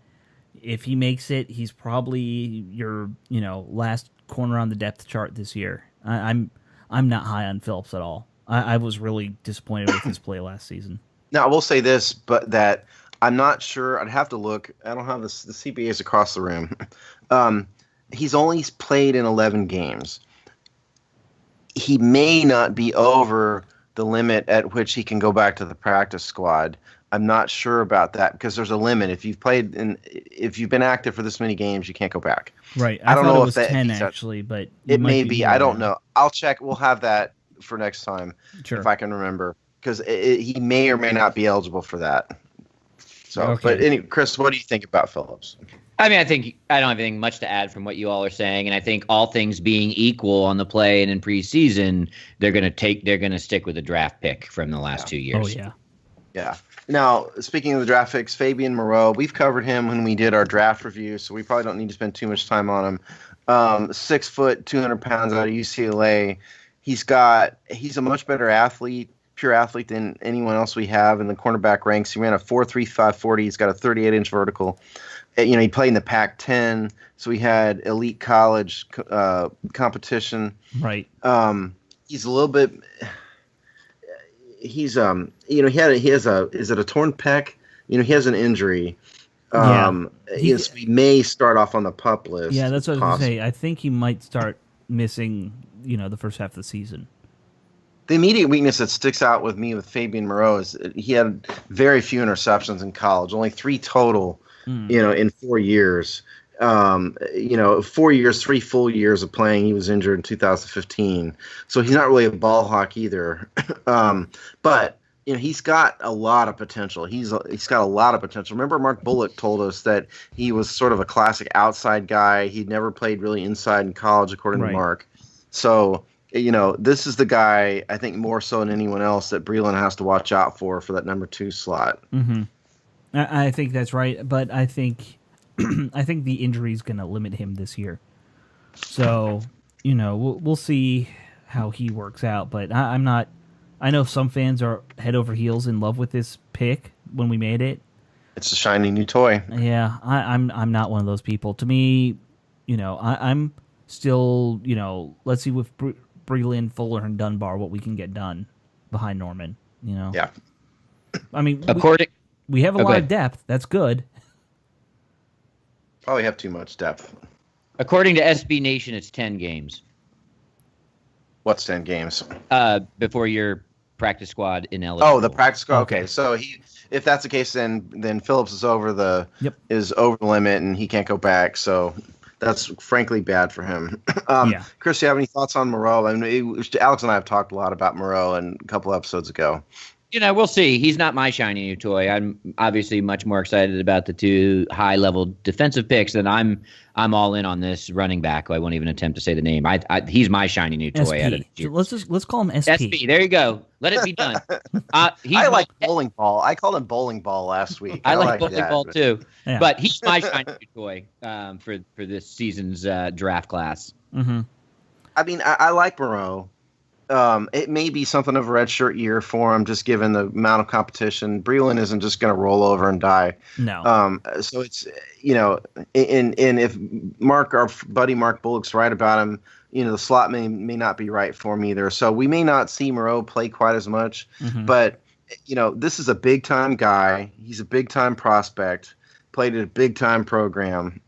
If he makes it, he's probably your, last corner on the depth chart this year. I'm not high on Phillips at all. I was really disappointed with his play last season. Now, I will say this, but that I'm not sure. I'd have to look. I don't have the CBAs across the room. He's only played in 11 games. He may not be over the limit at which he can go back to the practice squad. I'm not sure about that because there's a limit. If you've been active for this many games, you can't go back. Right. I don't know if it was 10 actually, but it may be. I don't know. I'll check. We'll have that for next time if I can remember, because he may or may not be eligible for that. So, okay. But anyway, Chris, what do you think about Phillips? I don't have anything much to add from what you all are saying, and I think all things being equal on the play and in preseason, they're going to stick with the draft pick from the last 2 years. Oh yeah, yeah. Now, speaking of the draft picks, Fabian Moreau, we've covered him when we did our draft review, so we probably don't need to spend too much time on him. 6 foot, 200 pounds out of UCLA. He's a much better athlete, pure athlete than anyone else we have in the cornerback ranks. He ran a 4.35 40. He's got a 38-inch vertical. He played in the Pac-10, so he had elite college competition. Right. He's a little bit. He has is it a torn pec? He has an injury. We may start off on the PUP list. Yeah, that's what I was going to say. I think he might start missing, the first half of the season. The immediate weakness that sticks out with me with Fabian Moreau is he had very few interceptions in college, only 3 total. In 4 years, 4 years, 3 full years of playing. He was injured in 2015, so he's not really a ball hawk either. But he's got a lot of potential. He's got a lot of potential. Remember, Mark Bullock told us that he was sort of a classic outside guy. He'd never played really inside in college, according to Mark. So this is the guy, I think, more so than anyone else that Breland has to watch out for that number 2 slot. Mm-hmm. I think that's right, but I think the injury is going to limit him this year. So, we'll see how he works out. But I'm not. I know some fans are head over heels in love with this pick when we made it. It's a shiny new toy. Yeah, I'm not one of those people. To me, I'm still, let's see with Breland, Fuller, and Dunbar what we can get done behind Norman. Yeah. I mean, we have a lot of depth. That's good. Probably have too much depth. According to SB Nation, it's 10 games. What's 10 games? Before your practice squad ineligible. Oh, the practice squad. Okay, so if that's the case, then Phillips is over the limit and he can't go back. So that's frankly bad for him. Chris, do you have any thoughts on Moreau? I mean, Alex and I have talked a lot about Moreau a couple episodes ago. We'll see. He's not my shiny new toy. I'm obviously much more excited about the 2 high-level defensive picks, and I'm all in on this running back. I won't even attempt to say the name. He's my shiny new toy. So let's call him SP. SP. There you go. Let it be done. I like bowling ball. I called him bowling ball last week. I like bowling ball too. Yeah. But he's my shiny new toy for this season's draft class. Mm-hmm. I mean, I like Moreau. It may be something of a redshirt year for him, just given the amount of competition. Breland isn't just going to roll over and die. No. So it's, and if our buddy Mark Bullock's right about him, the slot may not be right for him either. So we may not see Moreau play quite as much. Mm-hmm. But, this is a big-time guy. He's a big-time prospect. played at a big-time program,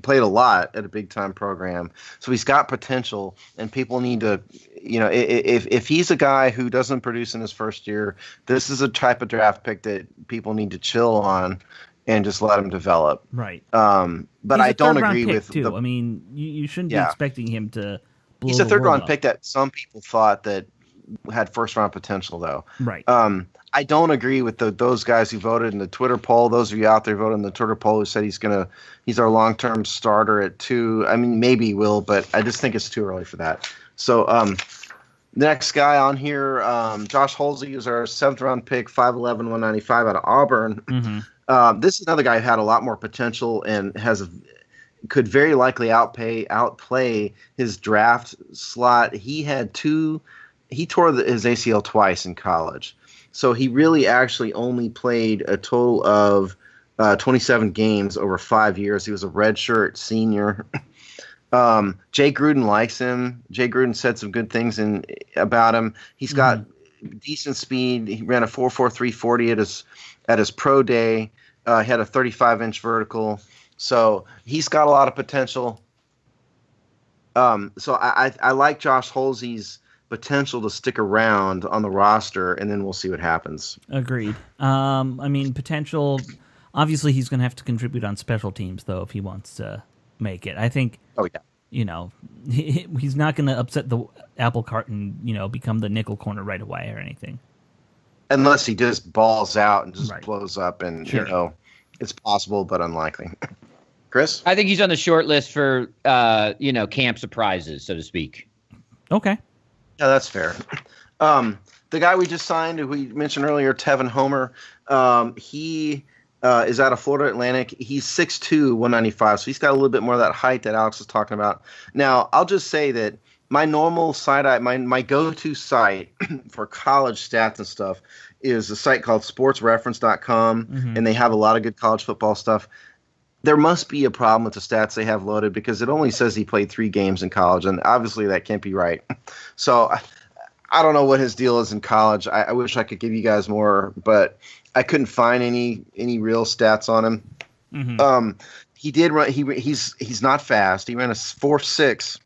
played a lot at a big-time program. So he's got potential, and people need to, if he's a guy who doesn't produce in his first year, this is a type of draft pick that people need to chill on and just let him develop. Right. But I don't agree with too. I mean, you shouldn't be expecting him to blow He's a third-round up. pick that some people thought that had first-round potential, though. Right. I don't agree with those guys who voted in the Twitter poll. Those of you out there voted in the Twitter poll who said he's our long-term starter at 2. I mean, maybe he will, but I just think it's too early for that. So the next guy on here, Josh Holsey, is our 7th-round pick, 5'11", 195 out of Auburn. Mm-hmm. This is another guy who had a lot more potential and could very likely outplay his draft slot. He tore his ACL twice in college. So he really actually only played a total of 27 games over 5 years. He was a redshirt senior. Jay Gruden likes him. Jay Gruden said some good things about him. He's got decent speed. He ran a 4.43 40 at his pro day. He had a 35-inch vertical. So he's got a lot of potential. So I like Josh Holsey's potential to stick around on the roster, and then we'll see what happens. Agreed. I mean, potential. Obviously, he's going to have to contribute on special teams, though, if he wants to make it. I think. Oh yeah. He's not going to upset the apple cart and become the nickel corner right away or anything. Unless he just balls out and just Right. blows up, and Sure. it's possible but unlikely. Chris? I think he's on the short list for camp surprises, so to speak. Okay. Yeah, that's fair. The guy we just signed, who we mentioned earlier, Tevin Homer, he is out of Florida Atlantic. He's 6'2", 195, so he's got a little bit more of that height that Alex was talking about. Now, I'll just say that my normal site, my go-to site for college stats and stuff is a site called sportsreference.com, and they have a lot of good college football stuff. There must be a problem with the stats they have loaded because it only says he played 3 games in college, and obviously that can't be right. So I don't know what his deal is in college. I wish I could give you guys more, but I couldn't find any real stats on him. Mm-hmm. He did run. He's not fast. He ran a 4.6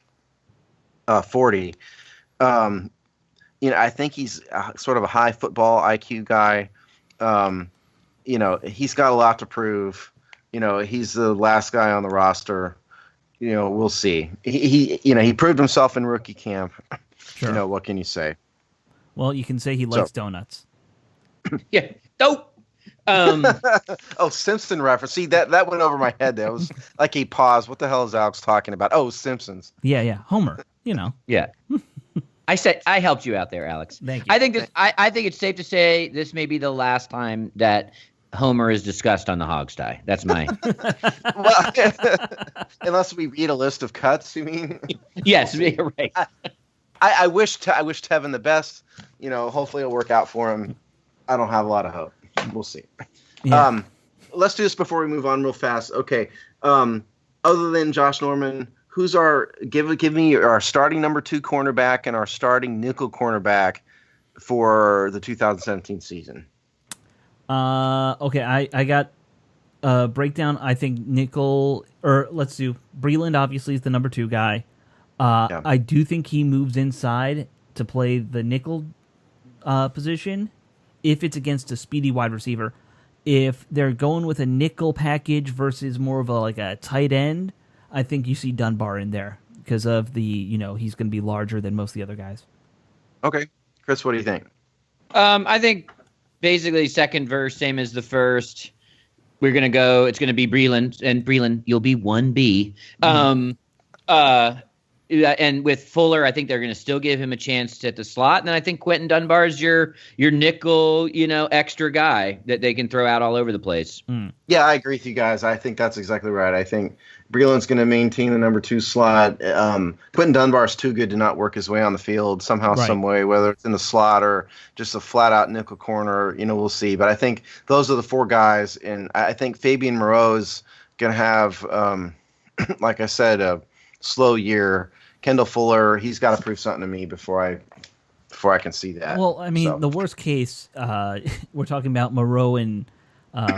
40. I think he's sort of a high football IQ guy. He's got a lot to prove. He's the last guy on the roster. We'll see. He proved himself in rookie camp. Sure. What can you say? Well, you can say he likes donuts. Yeah. Nope. Oh, Simpson reference. See, that went over my head. That was like he paused. What the hell is Alex talking about? Oh, Simpsons. Yeah. Homer. Yeah. I helped you out there, Alex. Thank you. I think it's safe to say this may be the last time that Homer is discussed on the Hogsty. That's my. Well, unless we read a list of cuts, you mean? Yes, right. I wish Tevin the best. Hopefully it'll work out for him. I don't have a lot of hope. We'll see. Yeah. Let's do this before we move on real fast. Okay. Other than Josh Norman, who's give me our starting number 2 cornerback and our starting nickel cornerback for the 2017 season? Okay, I got a breakdown. I think nickel, or let's do Breland. Obviously, is the number 2 guy. Yeah. I do think he moves inside to play the nickel position if it's against a speedy wide receiver. If they're going with a nickel package versus more of a tight end, I think you see Dunbar in there because of the he's going to be larger than most of the other guys. Okay, Chris, what do you think? I think basically second verse, same as the first. We're going to go, it's going to be Breland, and Breland, you'll be 1B. And with Fuller, I think they're going to still give him a chance at the slot. And then I think Quentin Dunbar is your nickel, extra guy that they can throw out all over the place. Yeah, I agree with you guys. I think that's exactly right. I think Breland's going to maintain the number 2 slot. Quentin Dunbar's too good to not work his way on the field somehow, some way, whether it's in the slot or just a flat-out nickel corner. We'll see. But I think those are the 4 guys, and I think Fabian Moreau is going to have, like I said, a slow year. Kendall Fuller, he's got to prove something to me before I can see that. Well, I mean, the worst case, we're talking about Moreau and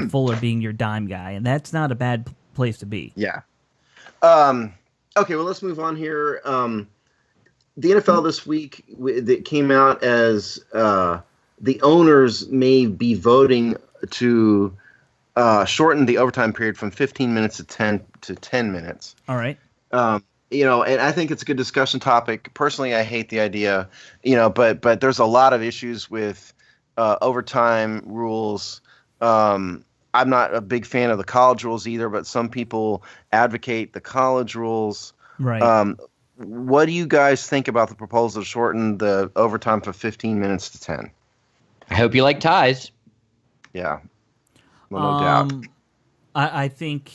Fuller being your dime guy, and that's not a bad place to be. Yeah. Okay, well, let's move on here. The NFL this week that came out as the owners may be voting to shorten the overtime period from 15 minutes to 10 minutes. All right. And I think it's a good discussion topic. Personally, I hate the idea, but there's a lot of issues with overtime rules. I'm not a big fan of the college rules either, but some people advocate the college rules. Right. What do you guys think about the proposal to shorten the overtime from 15 minutes to 10? I hope you like ties. Yeah. Well, no doubt. I think,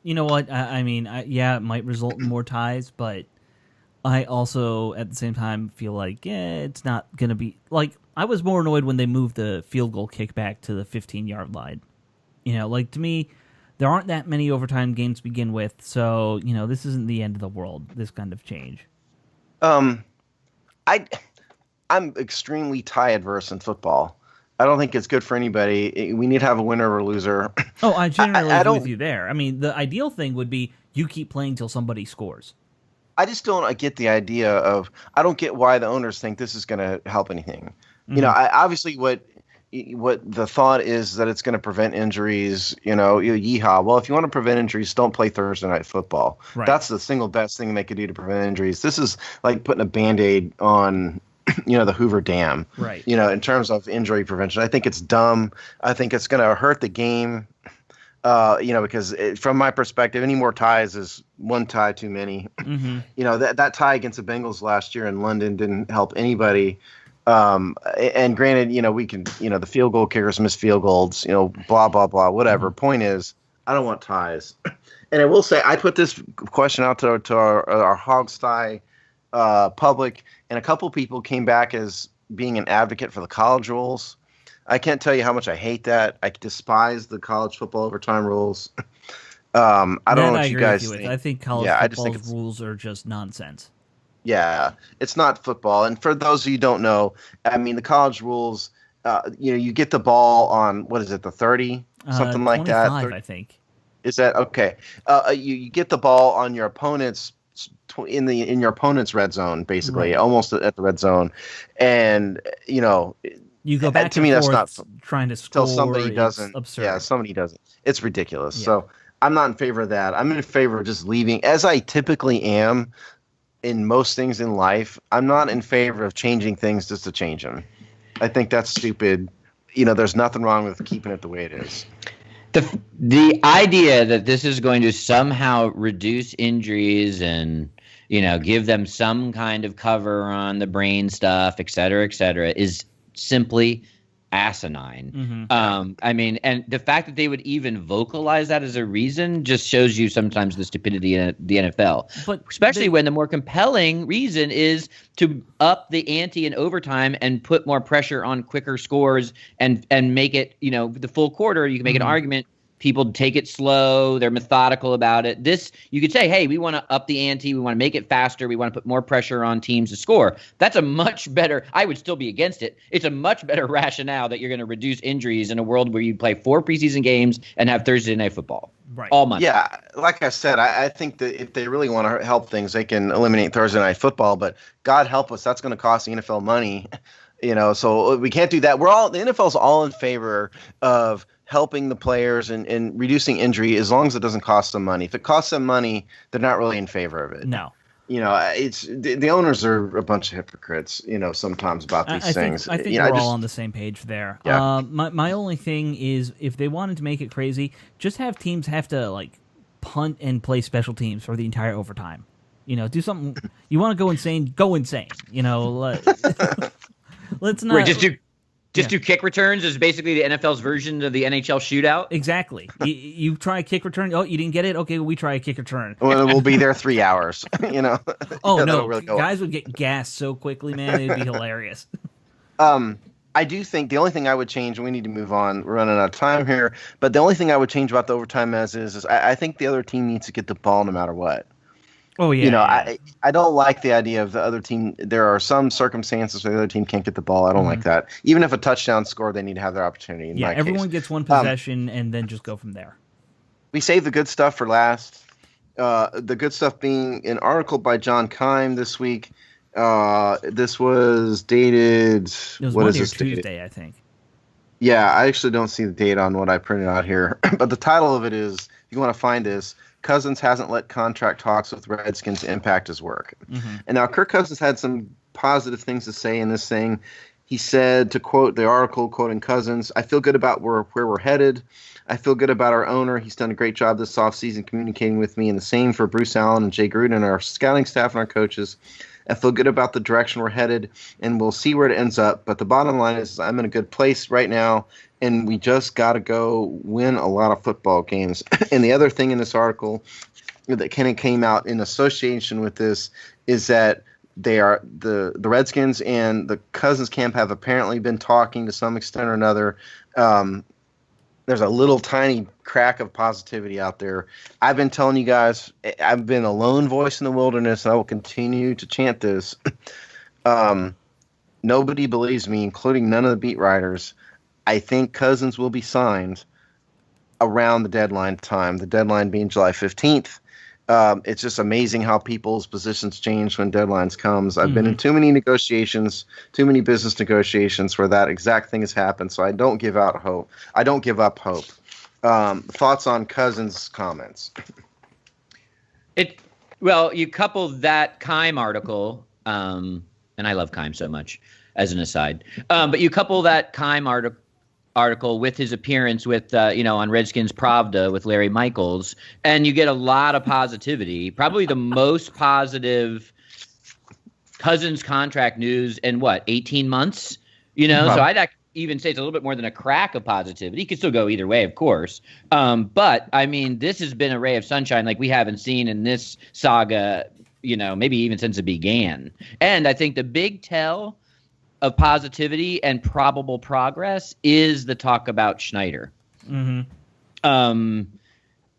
you know what? I mean, it might result in more ties, but I also, at the same time, feel like, it's not going to be... Like, I was more annoyed when they moved the field goal kickback to the 15-yard line. To me... There aren't that many overtime games to begin with, so, this isn't the end of the world, this kind of change. I'm extremely tie adverse in football. I don't think it's good for anybody. We need to have a winner or a loser. Oh, I generally agree with you there. I mean, the ideal thing would be you keep playing till somebody scores. I just don't get the idea of... I don't get why the owners think this is going to help anything. Mm-hmm. Obviously what the thought is that it's going to prevent injuries, yeehaw. Well, if you want to prevent injuries, don't play Thursday night football. Right. That's the single best thing they could do to prevent injuries. This is like putting a Band-Aid on, the Hoover Dam, right? In terms of injury prevention. I think it's dumb. I think it's going to hurt the game, because from my perspective, any more ties is one tie too many. Mm-hmm. That tie against the Bengals last year in London didn't help anybody. And granted, we can, the field goal kickers miss field goals, blah, blah, blah, whatever. Mm-hmm. Point is, I don't want ties. And I will say, I put this question out to our Hogs Tie public, and a couple people came back as being an advocate for the college rules. I can't tell you how much I hate that. I despise the college football overtime rules. I don't know what you guys think. I think college football's rules are just nonsense. Yeah, it's not football. And for those of you who don't know, I mean, the college rules, you get the ball on, what is it, the 30? Something like that? 25, I think. Is that okay? You get the ball on your opponent's in your opponent's red zone, basically, right. Almost at the red zone. And, you go back to me, that's not trying to score. Until somebody doesn't. Absurd. Yeah, somebody doesn't. It's ridiculous. Yeah. So I'm not in favor of that. I'm in favor of just leaving, as I typically am, in most things in life. I'm not in favor of changing things just to change them. I think that's stupid. There's nothing wrong with keeping it the way it is. The idea that this is going to somehow reduce injuries and, give them some kind of cover on the brain stuff, et cetera, is simply asinine. Mm-hmm. And the fact that they would even vocalize that as a reason just shows you sometimes the stupidity in the NFL. But especially when the more compelling reason is to up the ante in overtime and put more pressure on quicker scores and make it, the full quarter. You can make an argument. People take it slow. They're methodical about it. This, you could say, hey, we want to up the ante. We want to make it faster. We want to put more pressure on teams to score. That's a much better – I would still be against it. It's a much better rationale that you're going to reduce injuries in a world where you play 4 preseason games and have Thursday night football. Right. All month. Yeah, like I said, I think that if they really want to help things, they can eliminate Thursday night football. But God help us, that's going to cost the NFL money. So we can't do that. The NFL's all in favor of – helping the players and reducing injury as long as it doesn't cost them money. If it costs them money, they're not really in favor of it. No. It's the owners are a bunch of hypocrites, sometimes about these things. I think we're all on the same page there. Yeah. My only thing is if they wanted to make it crazy, just have teams have to punt and play special teams for the entire overtime. Do something. You want to go insane, go insane. Let's not. Wait, Just do kick returns is basically the NFL's version of the NHL shootout. Exactly. You try a kick return. Oh, you didn't get it? Okay, we try a kick return. Well, we'll be there 3 hours. Oh no, really guys would get gassed so quickly, man. It'd be hilarious. I do think the only thing I would change, and we need to move on. We're running out of time here. But the only thing I would change about the overtime is I think the other team needs to get the ball no matter what. Oh yeah, You know, yeah. I don't like the idea of the other team. There are some circumstances where the other team can't get the ball. I don't like that. Even if a touchdown score, they need to have their opportunity. In Yeah, my case, everyone gets one possession and then just go from there. we save the good stuff for last. The good stuff being an article by John Keim this week. This was dated. It was What is Monday or this dated? Tuesday, I think. Yeah, I actually don't see the date on what I printed out here, but the title of it is, if you want to find this, Cousins hasn't let contract talks with Redskins impact his work. Mm-hmm. And now Kirk Cousins had some positive things to say in this thing. He said, to quote the article, quoting Cousins, "I feel good about where we're headed. I feel good about our owner. He's done a great job this offseason communicating with me, and the same for Bruce Allen and Jay Gruden and our scouting staff and our coaches. I feel good about the direction we're headed, and we'll see where it ends up. But the bottom line is I'm in a good place right now, and we just got to go win a lot of football games." And the other thing in this article that kind of came out in association with this is that they are the Redskins and the Cousins camp have apparently been talking to some extent or another. There's a little tiny crack of positivity out there. I've been telling you guys, I've been a lone voice in the wilderness, and I will continue to chant this. Nobody believes me, including none of the beat writers. I think Cousins will be signed around the deadline time, the deadline being July 15th. It's just amazing how people's positions change when deadlines comes. I've been in too many negotiations, too many business negotiations where that exact thing has happened. So I don't give out hope. I don't give up hope. Thoughts on Cousins' comments? Well, you couple that Keim article, and I love Keim so much, as an aside. But you couple that Keim article with his appearance with, on Redskins Pravda with Larry Michaels, and you get a lot of positivity. Probably the most positive Cousins contract news in 18 months? So I'd even say it's a little bit more than a crack of positivity. It could still go either way, of course. But I mean, this has been a ray of sunshine like we haven't seen in this saga, maybe even since it began. And I think the big tell of positivity and probable progress is the talk about Schneider. Mm-hmm.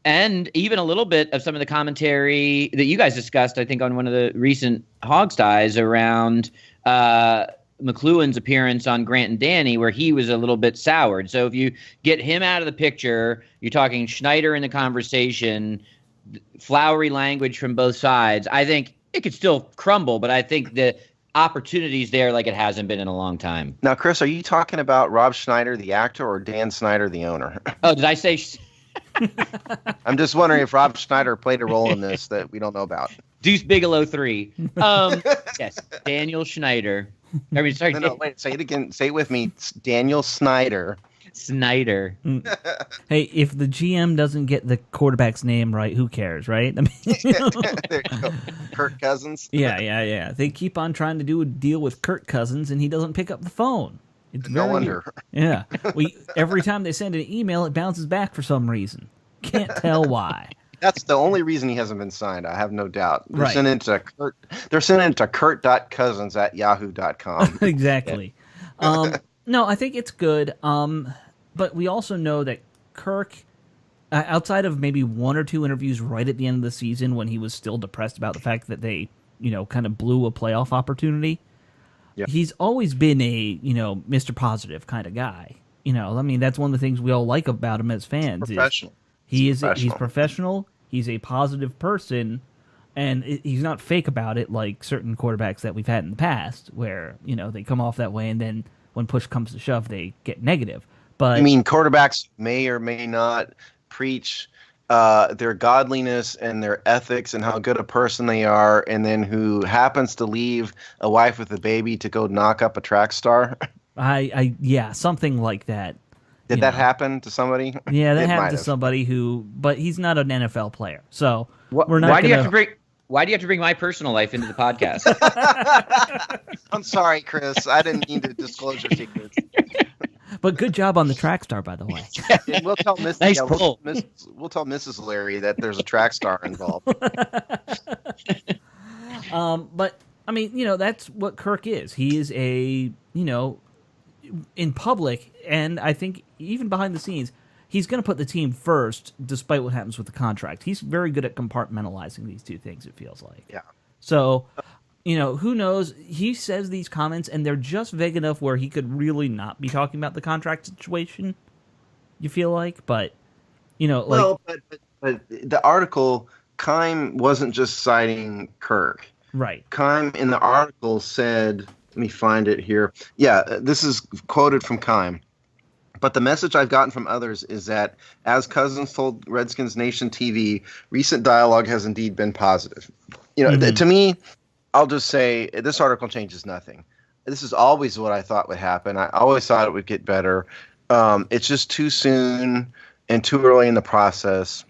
And even a little bit of some of the commentary that you guys discussed, I think, on one of the recent Hogsties around McLuhan's appearance on Grant and Danny, where he was a little bit soured. So if you get him out of the picture, you're talking Schneider in the conversation, flowery language from both sides. I think it could still crumble, but I think the opportunities there like it hasn't been in a long time. Now, Chris, are you talking about Rob Schneider, the actor, or Dan Snyder, the owner? Oh, did I say? I'm just wondering if Rob Schneider played a role in this that we don't know about. Deuce Bigelow 3. Yes, Daniel Schneider. I mean, sorry. No, wait. Say it again. Say it with me. It's Daniel Snyder. Snyder. Hey, if the GM doesn't get the quarterback's name right, who cares, right? I mean, there you go. Kirk Cousins. Yeah. They keep on trying to do a deal with Kirk Cousins, and he doesn't pick up the phone. It's no wonder. Yeah. Every time they send an email, it bounces back for some reason. Can't tell why. That's the only reason he hasn't been signed. I have no doubt. They're Right. sending it to Kurt. They're sending it to kurt.cousins@yahoo.com. Exactly. No, I think it's good. But we also know that Kirk, outside of maybe one or two interviews right at the end of the season when he was still depressed about the fact that they, kind of blew a playoff opportunity, he's always been a, Mr. Positive kind of guy. I mean, that's one of the things we all like about him as fans. Professional. He's professional. He's a positive person, and he's not fake about it like certain quarterbacks that we've had in the past where, they come off that way and then when push comes to shove, they get negative. But I mean, quarterbacks may or may not preach their godliness and their ethics and how good a person they are, and then who happens to leave a wife with a baby to go knock up a track star. Yeah, something like that. Did that happen to somebody? Yeah, that happened to somebody but he's not an NFL player, so we're not. Why do you have to bring my personal life into the podcast? I'm sorry, Chris. I didn't mean to disclose your secrets. But good job on the track star, by the way. And we'll tell Miss, Nice we'll tell Mrs. Larry that there's a track star involved. But I mean, that's what Kirk is. He is a, in public, and I think even behind the scenes, he's going to put the team first, despite what happens with the contract. He's very good at compartmentalizing these two things, it feels like. Yeah. So, who knows? He says these comments, and they're just vague enough where he could really not be talking about the contract situation, you feel like? But, Well, but the article, Keim wasn't just citing Kirk. Right. Keim in the article said, let me find it here. Yeah, this is quoted from Keim. But the message I've gotten from others is that, as Cousins told Redskins Nation TV, recent dialogue has indeed been positive. To me, I'll just say this article changes nothing. This is always what I thought would happen. I always thought it would get better. It's just too soon and too early in the process.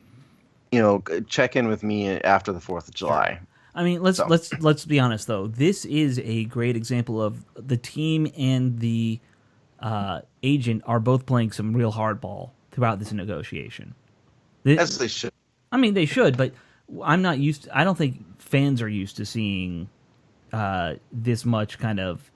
Check in with me after the 4th of July. I mean, let's be honest though. This is a great example of the team and the agent are both playing some real hardball throughout this negotiation. As they should. I mean, they should, but I don't think fans are used to seeing this much kind of,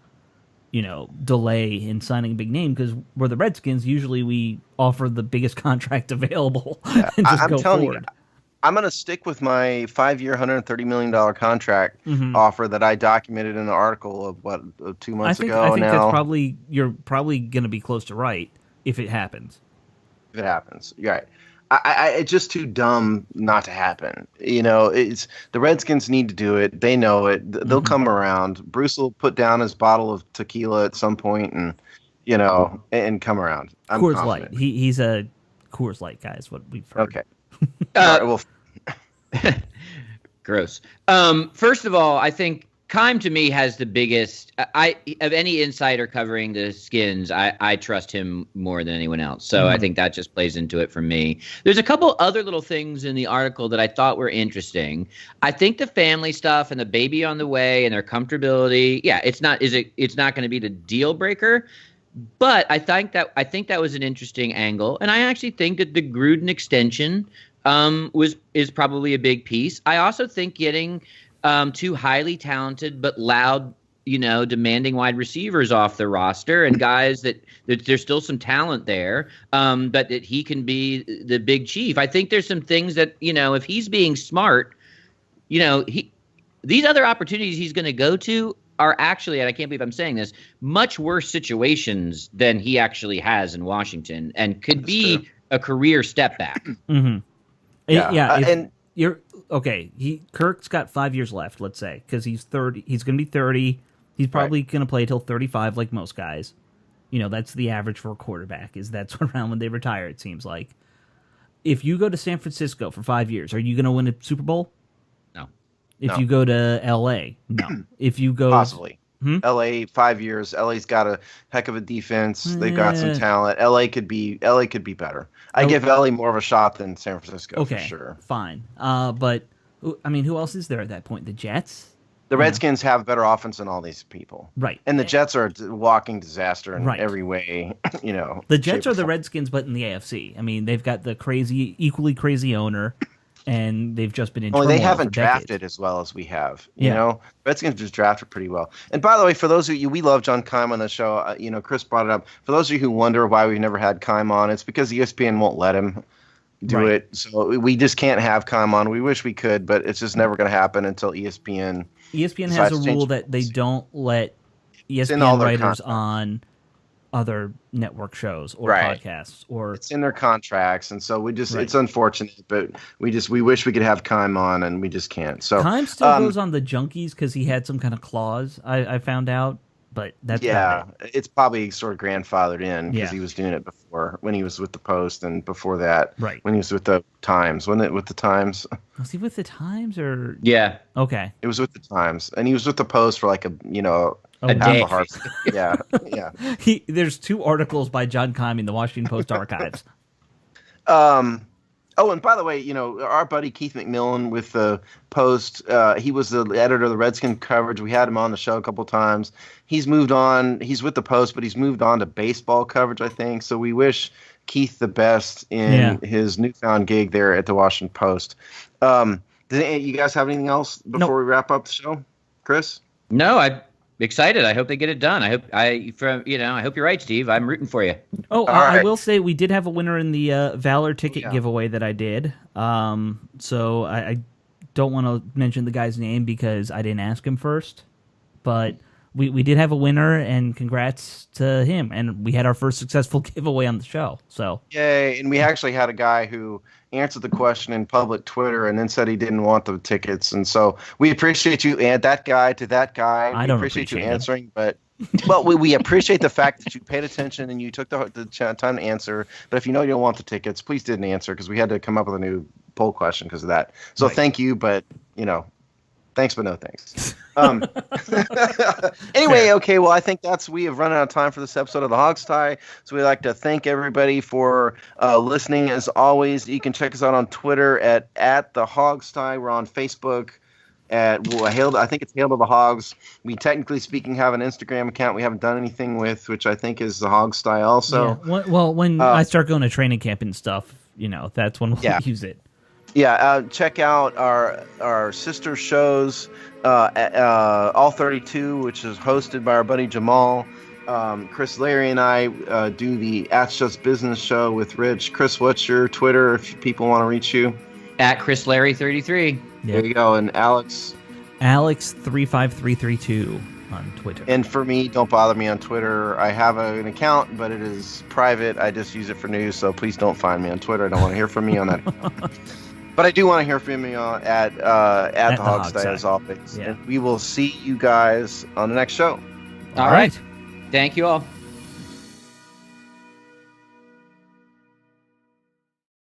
delay in signing a big name, because we're the Redskins. Usually we offer the biggest contract available and just I'm go telling forward. You, I'm going to stick with my 5-year, $130 million contract offer that I documented in the article of 2 months ago. I think now. you're probably going to be close to right if it happens. If it happens, you're right. It's just too dumb not to happen. It's the Redskins need to do it. They know it. They'll come around. Bruce will put down his bottle of tequila at some point, and and come around. I'm Coors confident. Light. He's a Coors Light guy, is what we've heard. Okay. All right, well. Gross. First of all, I think Keim to me has the biggest. Of any insider covering the Skins, I trust him more than anyone else. So I think that just plays into it for me. There's a couple other little things in the article that I thought were interesting. I think the family stuff and the baby on the way and their comfortability. Yeah, it's not going to be the deal breaker. But I think that was an interesting angle, and I actually think that the Gruden extension is probably a big piece. I also think getting two highly talented but loud, demanding wide receivers off the roster, and guys that there's still some talent there, but that he can be the big chief. I think there's some things that, if he's being smart, these other opportunities he's going to go to are actually, and I can't believe I'm saying this, much worse situations than he actually has in Washington, and could be a career step back. Mm-hmm. Yeah, and you're okay. Kirk's got 5 years left, let's say, because he's 30. He's going to be 30. He's probably going to play till 35, like most guys. That's the average for a quarterback. That's around when they retire. It seems like. If you go to San Francisco for 5 years, are you going to win a Super Bowl? No. If you go to L.A., no. If you go possibly. L.A. 5 years. L.A.'s got a heck of a defense. They've got some talent. L.A. could be better. I give L.A. more of a shot than San Francisco for sure. Fine. But I mean, who else is there at that point? The Jets. The Redskins have better offense than all these people. Right. And the Jets are a walking disaster in every way. The Jets are the Redskins, but in the AFC. I mean, they've got the equally crazy owner. And they've just been in turmoil. They haven't for drafted decades. as well as we have. Redskins just drafted pretty well. And by the way, for those of you, we love John Keim on the show. Chris brought it up. For those of you who wonder why we've never had Keim on, it's because ESPN won't let him do it. So we just can't have Keim on. We wish we could, but it's just never going to happen until ESPN. ESPN has a rule that they don't let ESPN writers on other network shows or podcasts, or it's in their contracts, and so we just it's unfortunate, but we wish we could have Keim on, and we just can't. So Keim still goes on the Junkies because he had some kind of clause. I found out, but that's it's probably sort of grandfathered in because he was doing it before when he was with the Post, and before that, when he was with the Times. Wasn't it with the Times? Was he with the Times or? Yeah. Okay. It was with the Times, and he was with the Post for like a day. Yeah. There's 2 articles by John Keim in the Washington Post archives. And by the way, our buddy Keith McMillan with the Post, he was the editor of the Redskin coverage. We had him on the show a couple times. He's moved on. He's with the Post, but he's moved on to baseball coverage, I think. So we wish Keith the best in his newfound gig there at the Washington Post. You guys have anything else before we wrap up the show, Chris? No, excited. I hope they get it done. I hope you're right, Steve. I'm rooting for you. Oh, I will say we did have a winner in the Valor ticket Yeah. giveaway that I did. So I don't want to mention the guy's name because I didn't ask him first, but we did have a winner, and congrats to him. And we had our first successful giveaway on the show. So Yay! And we actually had a guy who answered the question in public Twitter and then said he didn't want the tickets. And so we appreciate you, and that guy to that guy. I don't appreciate you appreciate answering, but well, we appreciate the fact that you paid attention and you took the time to answer. But if you know you don't want the tickets, please didn't answer because we had to come up with a new poll question because of that. So Thank you, but thanks, but no thanks. Anyway, okay, well, I think we have run out of time for this episode of The Hog's Tie. So we'd like to thank everybody for listening. As always, you can check us out on Twitter at The Hog's Tie. We're on Facebook at I think it's Hail to the Hogs. We technically speaking have an Instagram account we haven't done anything with, which I think is The Hog's Tie also. Yeah. Well, when I start going to training camp and stuff, that's when we'll use it. Yeah, check out our sister shows, All 32, which is hosted by our buddy Jamal. Chris, Larry, and I do the That's Just Business show with Rich. Chris, what's your Twitter if people want to reach you? At Chris Larry 33. There you go. And Alex? Alex35332 on Twitter. And for me, don't bother me on Twitter. I have an account, but it is private. I just use it for news, so please don't find me on Twitter. I don't want to hear from me on that account. But I do want to hear from you at the Hog's Tie as always. Yeah. And we will see you guys on the next show. All right. Thank you all.